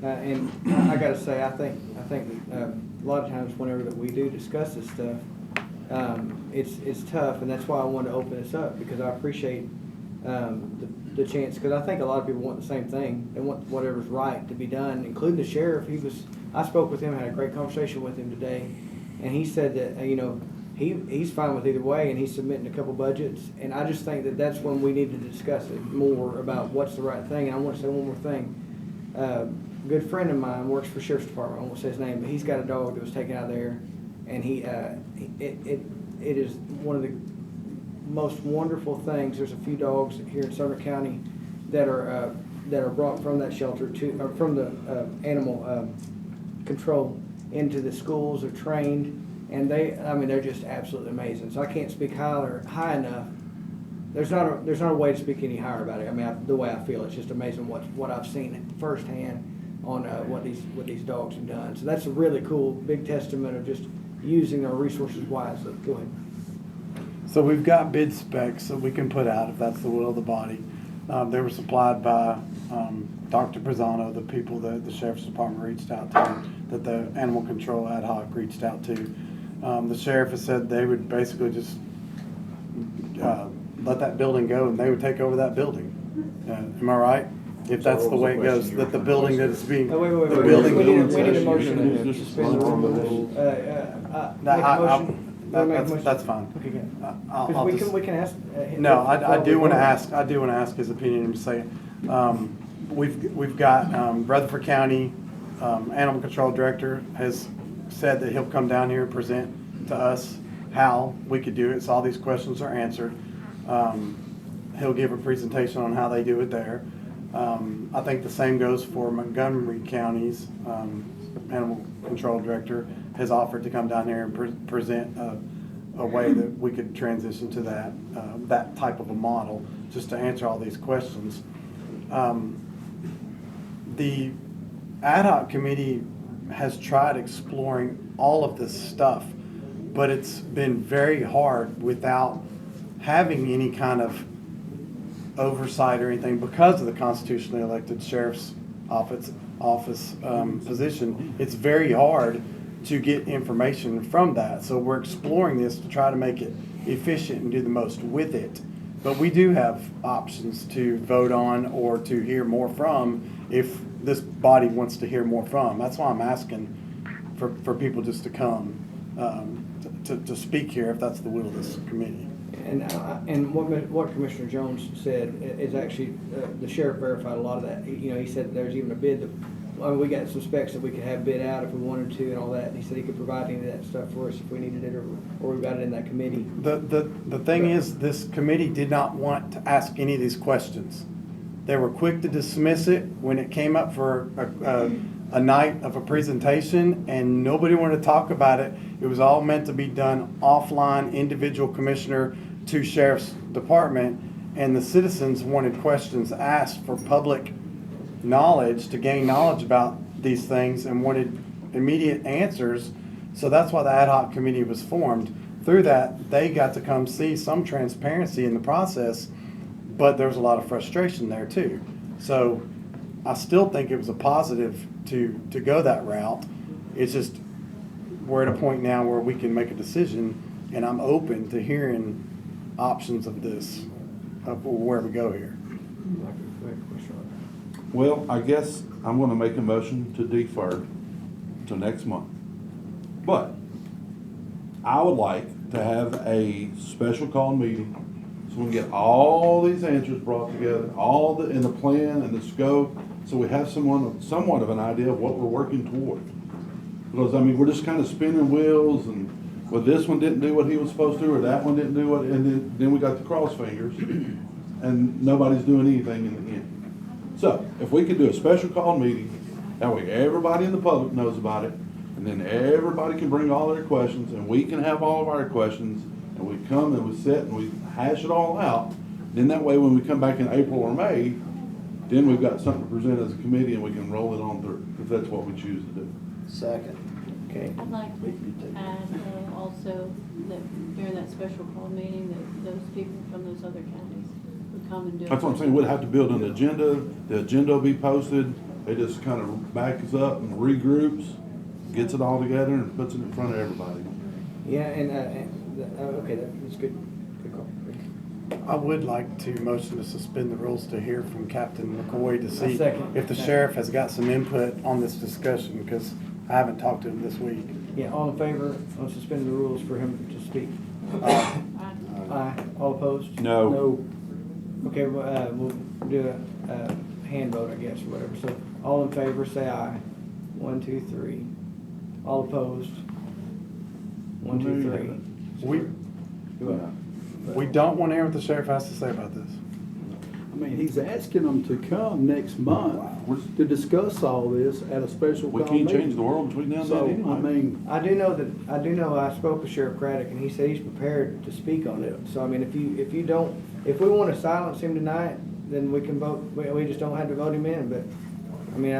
And I got to say, I think a lot of times whenever that we do discuss this stuff, it's tough, and that's why I wanted to open this up, because I appreciate the chance, because I think a lot of people want the same thing. They want whatever's right to be done, including the sheriff. I spoke with him, had a great conversation with him today, and he said that he's fine with either way, and he's submitting a couple budgets, and I just think that that's when we need to discuss it more about what's the right thing. And I want to say one more thing. A good friend of mine works for Sheriff's Department. I won't say his name, but he's got a dog that was taken out there, and it is one of the most wonderful things. There's a few dogs here in Sumner County that are brought from that shelter from the animal control into the schools. They're trained. And they're just absolutely amazing. So I can't speak high enough. There's not a way to speak any higher about it. I mean, the way I feel, it's just amazing what I've seen firsthand on what these dogs have done. So that's a really cool, big testament of just using our resources wisely. Go ahead. So we've got bid specs that we can put out if that's the will of the body. They were supplied by Dr. Pisano, the people that the Sheriff's Department reached out to, that the Animal Control Ad Hoc reached out to. The sheriff has said they would basically just let that building go, and they would take over that building. Am I right? if that's the way it goes, that the building that is being. Oh, wait, the we building need a that- motion to suspend the rules. Make a motion. Wanna make a motion? That's fine. Okay, good. I'll Because we can ask. No, I do want to ask his opinion and say, we've got, Rutherford County, Animal Control Director has said that he'll come down here and present to us how we could do it, so all these questions are answered. He'll give a presentation on how they do it there. I think the same goes for Montgomery County's, Animal Control Director has offered to come down here and present a way that we could transition to that type of a model, just to answer all these questions. The ad hoc committee has tried exploring all of this stuff, but it's been very hard without having any kind of oversight or anything because of the constitutionally elected sheriff's office position. It's very hard to get information from that. So we're exploring this to try to make it efficient and do the most with it. But we do have options to vote on or to hear more from if this body wants to hear more from. That's why I'm asking for people just to come to speak here if that's the will of this committee. And what Commissioner Jones said is actually, the sheriff verified a lot of that. He said there's even a bid that, we got some specs that we could have bid out if we wanted to and all that. And he said he could provide any of that stuff for us if we needed it or we got it in that committee. The thing is, this committee did not want to ask any of these questions. They were quick to dismiss it when it came up for a night of a presentation, and nobody wanted to talk about it. It was all meant to be done offline, individual commissioner to sheriff's department, and the citizens wanted questions asked for public knowledge, to gain knowledge about these things, and wanted immediate answers. So that's why the ad hoc committee was formed. Through that, they got to come see some transparency in the process, but there was a lot of frustration there too. So I still think it was a positive to go that route. It's just, we're at a point now where we can make a decision, and I'm open to hearing options of this, of where we go here. Well, I guess I'm gonna make a motion to defer to next month. But I would like to have a special call meeting so we can get all these answers brought together, in the plan and the scope, so we have somewhat of an idea of what we're working toward. Because, I mean, we're just kind of spinning wheels, and, well, this one didn't do what he was supposed to, or that one didn't do what, and then we got the cross fingers, and nobody's doing anything in the end. So, if we could do a special call meeting, that way everybody in the public knows about it, and then everybody can bring all their questions, and we can have all of our questions, and we come and we sit and we hash it all out. Then that way, when we come back in April or May, then we've got something to present as a committee, and we can roll it on through, if that's what we choose to do. Second. Okay. I'd like to add also that during that special call meeting, that those people from those other counties would come and do. That's what I'm saying, we'd have to build an agenda, the agenda will be posted, they just kind of back us up and regroups, gets it all together and puts it in front of everybody. Yeah, okay, that's good. Good call. I would like to motion to suspend the rules to hear from Captain McCoy to see second. if the sheriff has got some input on this discussion, because I haven't talked to him this week. Yeah, all in favor of suspending the rules for him to speak? Aye. Aye. All opposed? No. No. Okay, we'll do a hand vote, I guess, or whatever. So all in favor, say aye. 1, 2, 3. All opposed? 1, 2, 3. We don't want to hear what the sheriff has to say about this. I mean, he's asking them to come next month to discuss all this at a special We call can't meeting. change the world between now and So, then anyway. I mean, I do know I spoke with Sheriff Craddock, and he said he's prepared to speak on it. So I mean, if we want to silence him tonight, then we can vote. We just don't have to vote him in. But I mean,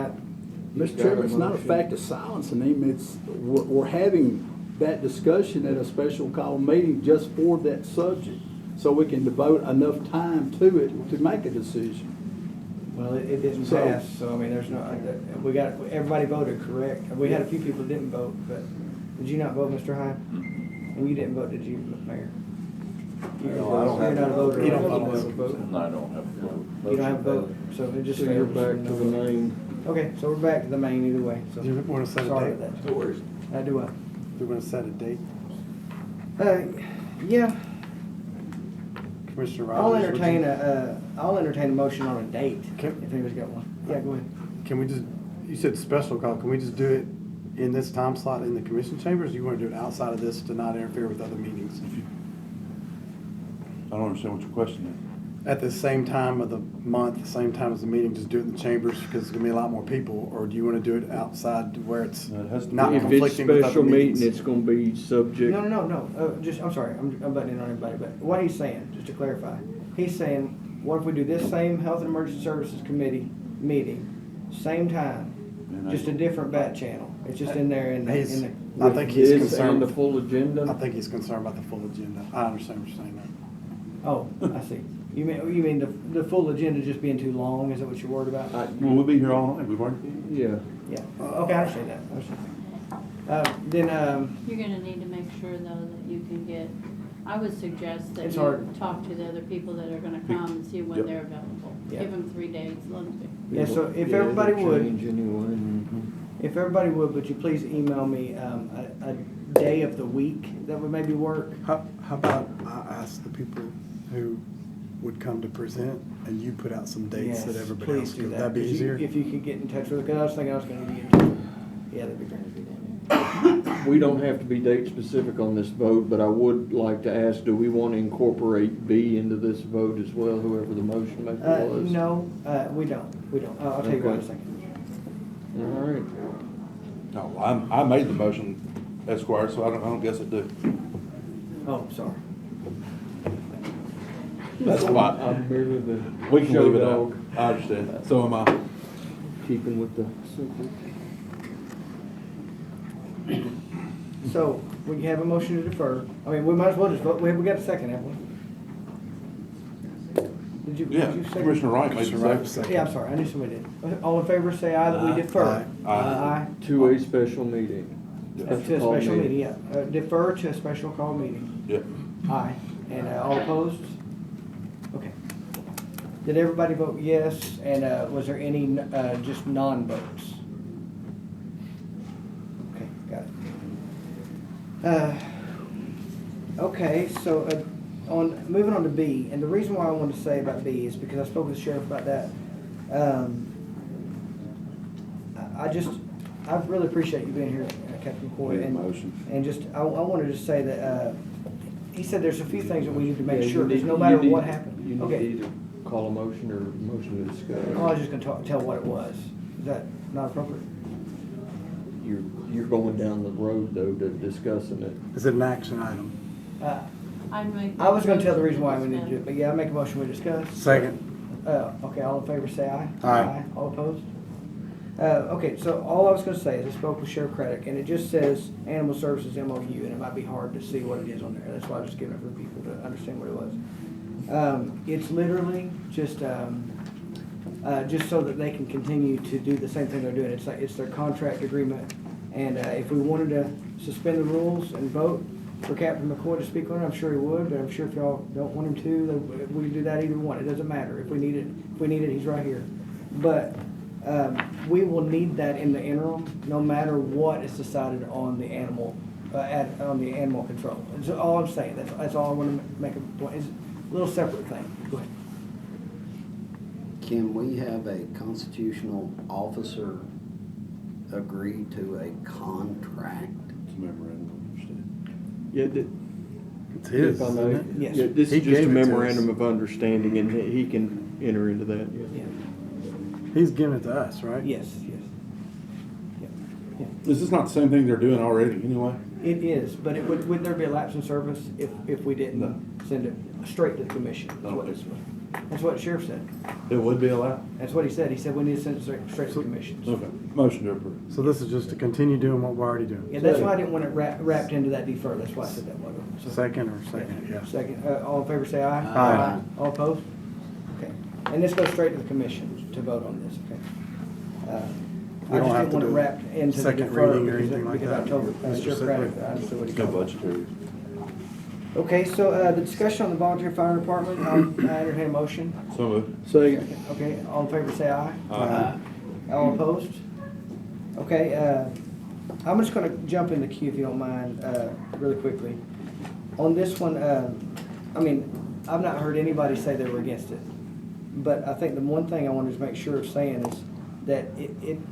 Mr. Chairman, it's not a fact of silencing him, it's, we're having that discussion at a special call meeting just for that subject, so we can devote enough time to it to make a decision. Well, it didn't pass, so I mean, there's no, everybody voted correct. We had a few people that didn't vote, but did you not vote, Mr. Hyde? And you didn't vote, did you, Mayor? No, I don't have You're not a voter. You don't right? vote on this. No, I don't have a vote. You don't have a vote, so it just So you're fails. back to the main. Okay, so we're back to the main either way, so. Do you want to set a Sorry date? about that. No worries. I do what? Do you want to set a date? Yeah, Commissioner I'll Rogers? would you- I'll entertain a motion on a date, Can- if anybody's got one. Yeah, go ahead. Can we just, you said special call, can we just do it in this time slot in the commission chambers? Or you want to do it outside of this to not interfere with other meetings? I don't understand what your question is. At the same time of the month, the same time as the meeting, just do it in the chambers because it's gonna be a lot more people? Or do you want to do it outside where it's It has to be- not If it's conflicting with other special meeting, meetings? it's gonna be subject. No, just, I'm sorry, I'm butting in on everybody, but what he's saying, just to clarify, he's saying, what if we do this same Health and Emergency Services Committee meeting, same time, just a different bat channel? It's just in there in the, He's- in I think he's This concerned. and the full agenda. I think he's concerned about the full agenda. I understand what you're saying there. the, oh, I see. You mean the full agenda just being too long, is that what you're worried about? Well, we'll be here all night. We've already. Yeah. Yeah, okay, I understand that, Then, You're gonna need to make sure though that you can get, I would suggest that It's you hard. talk to the other people that are gonna come and see when Yep. they're available. Yeah. Give them 3 days, let them be. Yeah, so if Yeah, everybody it'll would- change anyway. if everybody would you please email me a day of the week that would maybe work? How about I ask the people who would come to present and you put out some dates that everybody Please else do could? that. That'd be 'Cause you- easier? If you could get in touch with it, because I was thinking I was gonna be in touch. Yeah, that'd be great. We don't have to be date specific on this vote, but I would like to ask, do we want to incorporate B into this vote as well, whoever the motion maker was? No, we don't. I'll tell you what in a Okay. second. All right. No, I made the motion, Esquire, so I don't guess I do. Oh, sorry. That's fine. I'm merely the We can show leave it out. dog, I understand. So am I. keeping with the subject. So, we have a motion to defer. I mean, we might as well just vote. We got a second, haven't we? Did you Yeah, second? Commissioner Wright made Commissioner Wright the second. Yeah, I'm sorry. I knew somebody did. All in favor, say aye that we defer. Aye. Aye. To a special meeting. To a call special meeting, yeah. Defer to a special call meeting. Yep. Aye. And all opposed? Okay. Did everybody vote yes? And was there any just non-votes? Okay, got it. Okay, so moving on to B, and the reason why I wanted to say about B is because I spoke with the sheriff about that. I really appreciate you being here, Captain McCoy. Need a motion. And just, I wanted to say that, he said there's a few things that we need to make Yeah, sure, you because need- no matter you need- what happened. You need to Okay, either call a motion or motion to discuss. I was just gonna tell what it was. Is that not appropriate? You're going down the road though to discussing it. Is it an action item? I'd make. I was gonna tell the reason why we motion need to do it, but yeah, I make a motion we discuss. Second. Okay, all in favor, say aye. Aye. All opposed? Okay, so all I was gonna say is I spoke with Sheriff Craddock, and it just says Animal Services MOU, and it might be hard to see what it is on there. That's why I was just giving it for people to understand what it was. It's literally just so that they can continue to do the same thing they're doing. It's like, it's their contract agreement, and if we wanted to suspend the rules and vote for Captain McCoy to speak on it, I'm sure he would, but I'm sure if y'all don't want him to, then we can do that either one. It doesn't matter. If we need it, he's right here. But we will need that in the interim, no matter what is decided on the animal, on the animal control. That's all I'm saying. That's all I want to make a point. It's a little separate thing. Go ahead. Can we have a constitutional officer agree to a contract? It's a memorandum of understanding. Yeah, It's his, if I may. isn't it? Yes. Yeah, this He is just a gave it to us. memorandum of understanding and he can enter into that. Yeah. He's giving it to us, right? Yes. Is this not the same thing they're doing already anyway? It is, but would there be a lapse in service if we didn't send it straight to the commission? I don't think so. That's what the sheriff said. It would be allowed? That's what he said. He said we need to send it straight to the commission. Okay, motion to approve. So this is just to continue doing what we're already doing? Yeah, that's why I didn't want it wrapped into that defer. That's why I said that was. So- Second or second, yeah. Second, all in favor say aye. Aye. All opposed? Okay. And this goes straight to the commission to vote on this, okay? We I don't just have didn't want to it do wrapped into the second defer reading or anything like because I that, told Mr. Sheriff Secretary. Craddock, I understood what he No called it. budgetary. Okay, so the discussion on the volunteer fire department, I entertain a motion. So moved. Second. Okay, all in favor say aye. Aye. All opposed? Okay, I'm just gonna jump in the queue if you don't mind, really quickly. On this one, I mean, I've not heard anybody say they were against it. But I think the one thing I wanted to make sure of saying is that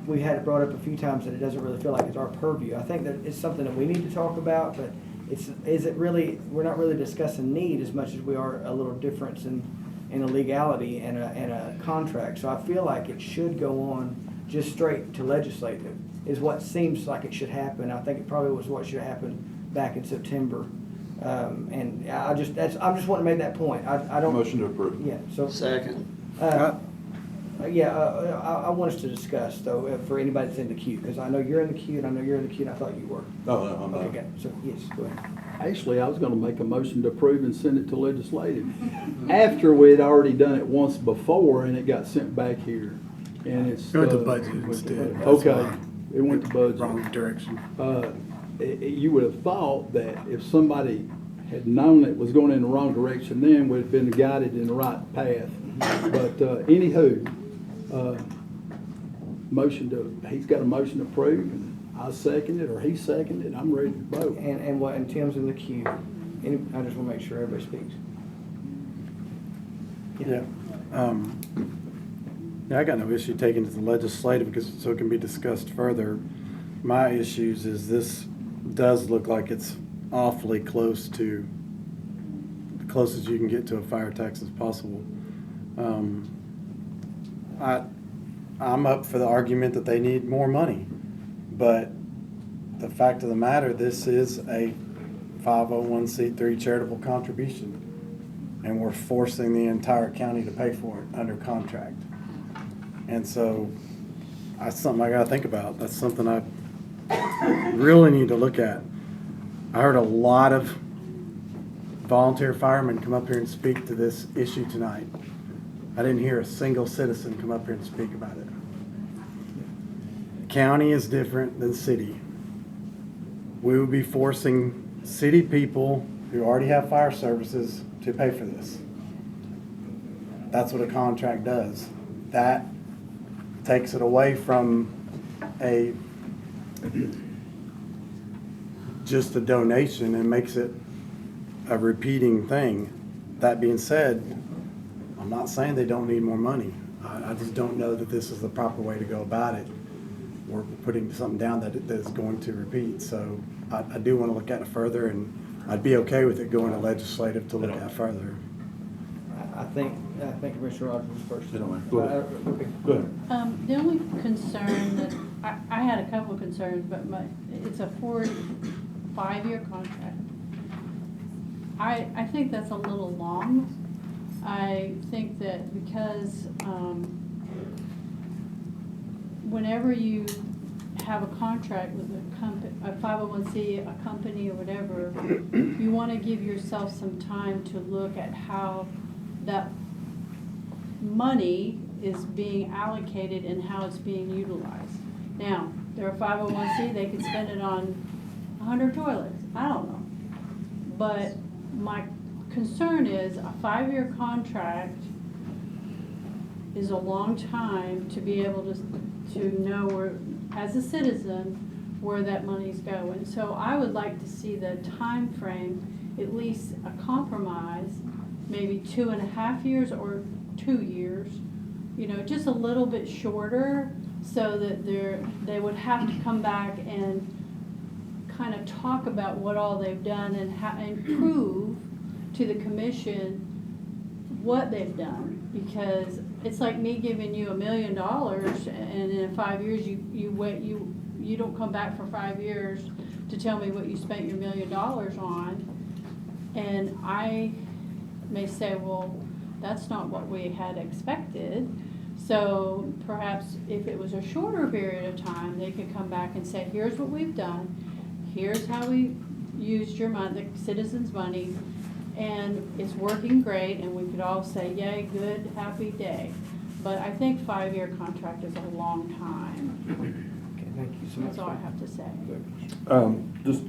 we had it brought up a few times that it doesn't really feel like it's our purview. I think that it's something that we need to talk about, but is it really, we're not really discussing need as much as we are a little difference in a legality and a contract. So I feel like it should go on just straight to legislative is what seems like it should happen. I think it probably was what should happen back in September. And I just want to make that point. I don't. Motion to approve. Yeah, so. Second. I want us to discuss though, for anybody that's in the queue, because I know you're in the queue and I know you're in the queue and I thought you were. Oh, no, I'm not. Okay, so yes, go ahead. Actually, I was gonna make a motion to approve and send it to legislative. After we had already done it once before and it got sent back here. And it's. It went to budget instead. That's Okay, why. it went to budget. Wrong direction. You would have thought that if somebody had known it was going in the wrong direction, then would have been guided in the right path. But anywho, he's got a motion to approve, and I second it, or he seconded it. I'm ready to vote. And Tim's in the queue. I just want to make sure everybody speaks. Yeah. Yeah, I got no issue taking it to the legislative because so it can be discussed further. My issues is this does look like it's awfully close to the closest you can get to a fire tax as possible. I'm up for the argument that they need more money, but the fact of the matter, this is a 501c3 charitable contribution, and we're forcing the entire county to pay for it under contract. And so that's something I gotta think about. That's something I really need to look at. I heard a lot of volunteer firemen come up here and speak to this issue tonight. I didn't hear a single citizen come up here and speak about it. County is different than city. We would be forcing city people who already have fire services to pay for this. That's what a contract does. That takes it away from just a donation and makes it a repeating thing. That being said, I'm not saying they don't need more money. I just don't know that this is the proper way to go about it. We're putting something down that is going to repeat. So I do want to look at it further, and I'd be okay with it going to legislative to look at further. I think Commissioner Rogers was first. Go ahead. Okay. Go ahead. The only concern that, I had a couple of concerns, but it's a 5-year contract. I think that's a little long. I think that because whenever you have a contract with a 501c, a company or whatever, you want to give yourself some time to look at how that money is being allocated and how it's being utilized. Now, they're a 501c, they could spend it on 100 toilets, I don't know. But my concern is a 5-year contract is a long time to be able to know where, as a citizen, where that money's going. So I would like to see the time frame, at least a compromise, maybe 2.5 years or 2 years, you know, just a little bit shorter, so that they would have to come back and kind of talk about what all they've done and prove to the commission what they've done. Because it's like me giving you $1 million, and in 5 years you don't come back for 5 years to tell me what you spent your $1 million on, and I may say, well, that's not what we had expected. So perhaps if it was a shorter period of time, they could come back and say, here's what we've done, here's how we used your money, the citizens' money, and it's working great, and we could all say, yay, good, happy day. But I think 5-year contract is a long time. Okay, thank you so much. That's all I have to say. Just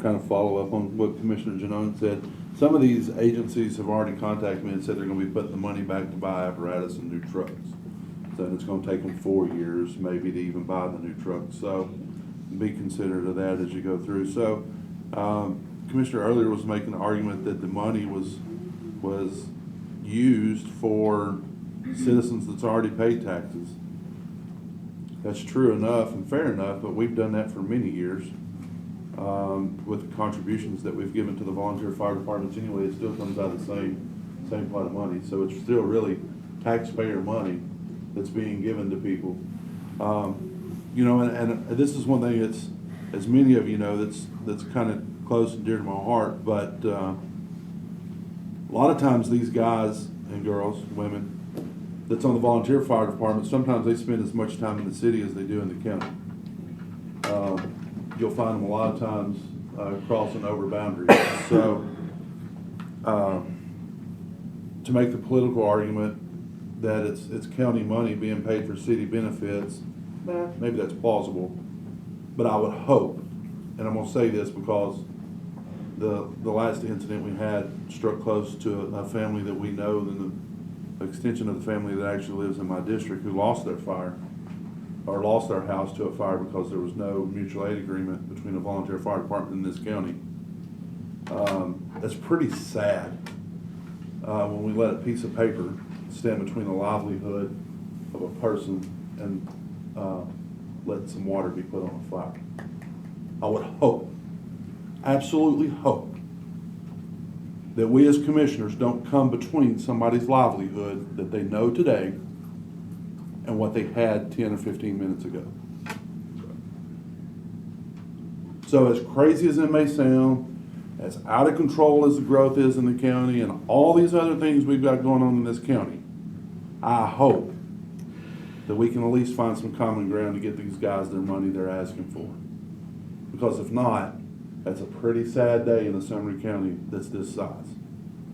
kind of follow up on what Commissioner Janone said. Some of these agencies have already contacted me and said they're gonna be putting the money back to buy apparatus and new trucks. So it's gonna take them 4 years maybe to even buy the new trucks. So be considerate of that as you go through. So, Commissioner earlier was making the argument that the money was used for citizens that's already paid taxes. That's true enough and fair enough, but we've done that for many years. With the contributions that we've given to the volunteer fire departments anyway, it still comes out of the same pot of money. So it's still really taxpayer money that's being given to people. You know, and this is one thing that's, as many of you know, that's kind of close and dear to my heart, but a lot of times these guys and girls, women, that's on the volunteer fire department, sometimes they spend as much time in the city as they do in the county. You'll find them a lot of times crossing over boundaries. So to make the political argument that it's county money being paid for city benefits, maybe that's plausible. But I would hope, and I'm gonna say this because the last incident we had struck close to a family that we know, and the extension of the family that actually lives in my district, who lost their fire, or lost their house to a fire because there was no mutual aid agreement between a volunteer fire department in this county. That's pretty sad when we let a piece of paper stand between the livelihood of a person and let some water be put on a fire. I would hope, absolutely hope, that we as commissioners don't come between somebody's livelihood that they know today and what they had 10 or 15 minutes ago. So as crazy as it may sound, as out of control as the growth is in the county and all these other things we've got going on in this county, I hope that we can at least find some common ground to get these guys their money they're asking for. Because if not, that's a pretty sad day in a Sumner County that's this size.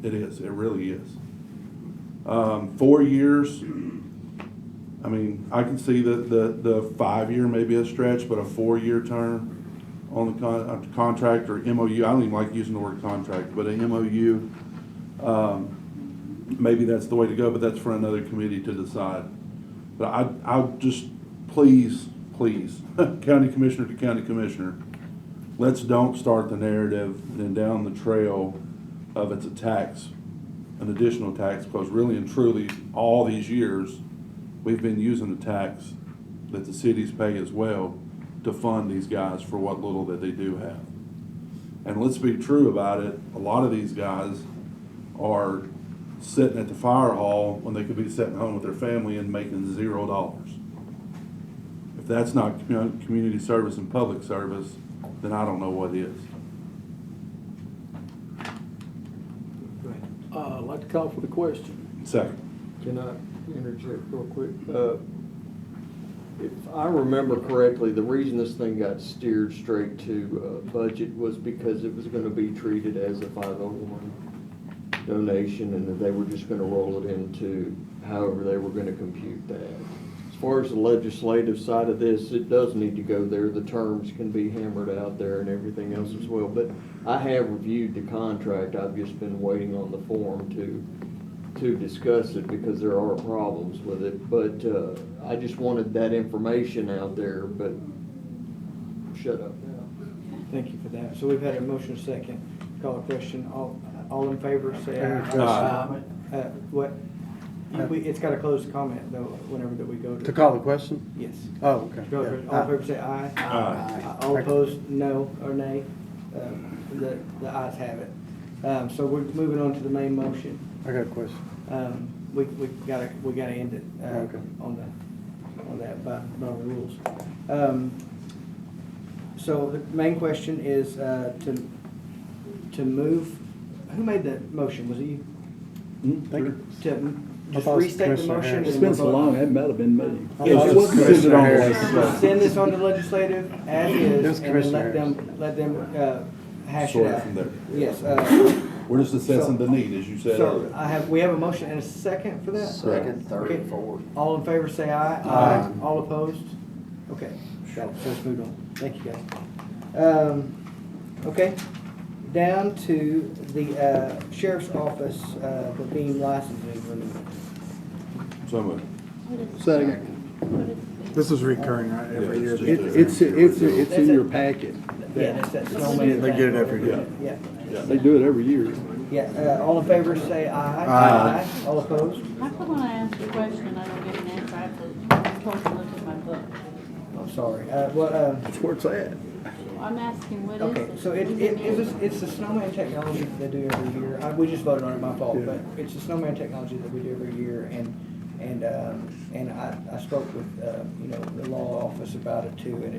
It is, it really is. 4 years, I mean, I can see that the 5 year may be a stretch, but a 4 year term on the contract or MOU, I don't even like using the word contract, but a MOU, maybe that's the way to go, but that's for another committee to decide. But I just, please, county commissioner to county commissioner, let's don't start the narrative and down the trail of it's a tax, an additional tax, because really and truly, all these years, we've been using the tax that the cities pay as well to fund these guys for what little that they do have. And let's be true about it, a lot of these guys are sitting at the fire hall when they could be sitting home with their family and making $0. If that's not community service and public service, then I don't know what is. I'd like to call for the question. Second. Can I interject real quick? If I remember correctly, the reason this thing got steered straight to budget was because it was gonna be treated as a 501 donation, and that they were just gonna roll it into however they were gonna compute that. As far as the legislative side of this, it does need to go there. The terms can be hammered out there and everything else as well. But I have reviewed the contract. I've just been waiting on the form to discuss it because there are problems with it. But I just wanted that information out there, but shut up now. Thank you for that. So we've had a motion second. Call a question. All in favor, say aye. What? It's got a closed comment though, whenever that we go to. To call the question? Yes. Oh, okay. All in favor, say aye. Aye. All opposed, no or nay. The ayes have it. So we're moving on to the main motion. I got a question. We gotta end it, Okay. on that by the rules. So the main question is, to move, who made the motion? Was it you? Thank you. To I just thought it was restate the Commissioner motion? Harris. It's been so long, it might have been me. Yeah, it was Commissioner Harris. Send this on to legislative as It is, was and then Commissioner let them hash Sort it it out. from there. Yes. We're just assessing the need, as you said So earlier. we have a motion and a second for that? Second, third, Okay. and fourth. All in favor, say aye. Aye. All opposed? Okay, got it, so let's move on. Thank you, guys. Okay, down to the sheriff's office, the being licensing renewal. So moved. Second. This is recurring, right, every year? It's in your packet. Yeah, that's that snowman. They get it every year. Yeah. They do it every year. Yeah, all in favor say aye. Aye. All opposed? How come when I ask a question and I don't get an answer, I have to, I'm told to look at my book? I'm sorry. That's where it's at. I'm asking, what is Okay, it? so it's the snowman technology that they do every year. We just voted on it, my fault, but it's the snowman technology that we do every year, and I spoke with, the law office about it too, and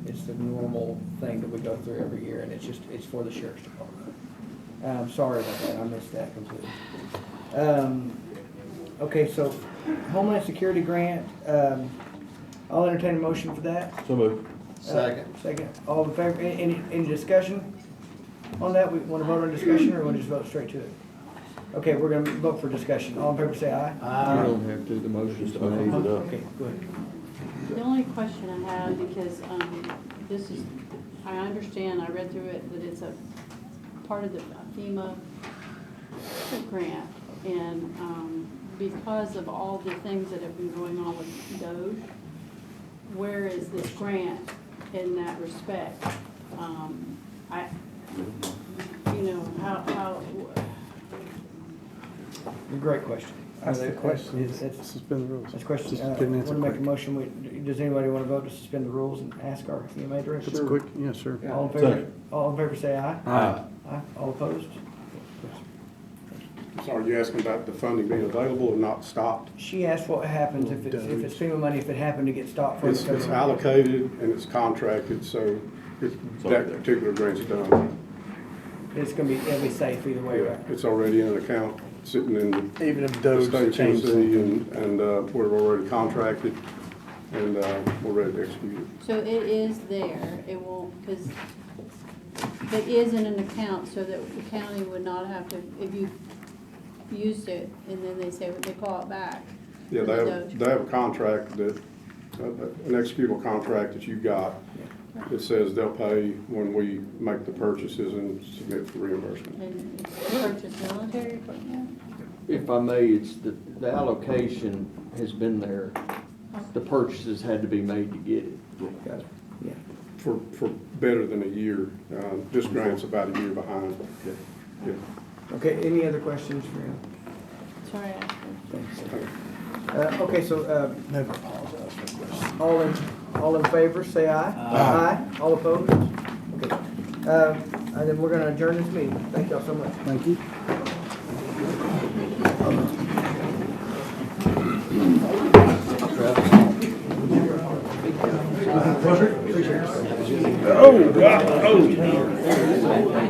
it's the normal thing that we go through every year, and it's for the sheriff's department. Sorry about that, I missed that completely. Okay, so Homeland Security grant, I'll entertain a motion for that. So moved. Second. All in favor, any discussion on that? We want to vote on discussion, or we want to just vote straight to it? Okay, we're going to vote for discussion. All in favor, say aye. You don't have to, the motion's made. Okay, go ahead. The only question I have, because this is, I understand, I read through it, that it's a part of the FEMA grant, and because of all the things that have been going on with Doge, where is this grant in that respect? Great question. That's the question. It's Suspend the rules. That's a question. Just Want get an to answer make a quick. motion? Does anybody want to vote to suspend the rules and ask our FEMA director? It's quick, yeah, sure. All in favor, say aye. Aye. Aye. All opposed? So are you asking about the funding being available or not stopped? She asked what happens if it's FEMA money, if it happened to get stopped from the It's federal. allocated and it's contracted, so that particular grant's done. It's gonna be, it'll be safe either way, right? It's already in an account, sitting in the Even if the Doge state of changed Tennessee, something. and we're already contracted, and we're ready to execute it. So it is there, it won't, because it is in an account, so that the county would not have to, if you used it, and then they say, they call it back. Yeah, for the they Doge. have a contract that, an executable contract that you've got. It says they'll pay when we make the purchases and submit for reimbursement. And it's purchase military equipment? If I may, it's the allocation has been there. The purchases had to be made to get it. Got it. Yeah. For better than a year. This grant's about a year behind. Yeah. Okay, any other questions for him? Sorry, I asked you. Thanks. Okay, so, Never apologize for questions. all in favor, say aye. Aye. All opposed? Okay. And then we're gonna adjourn this meeting. Thank y'all so much. Thank you. Travis. Appreciate it. Oh, God, oh.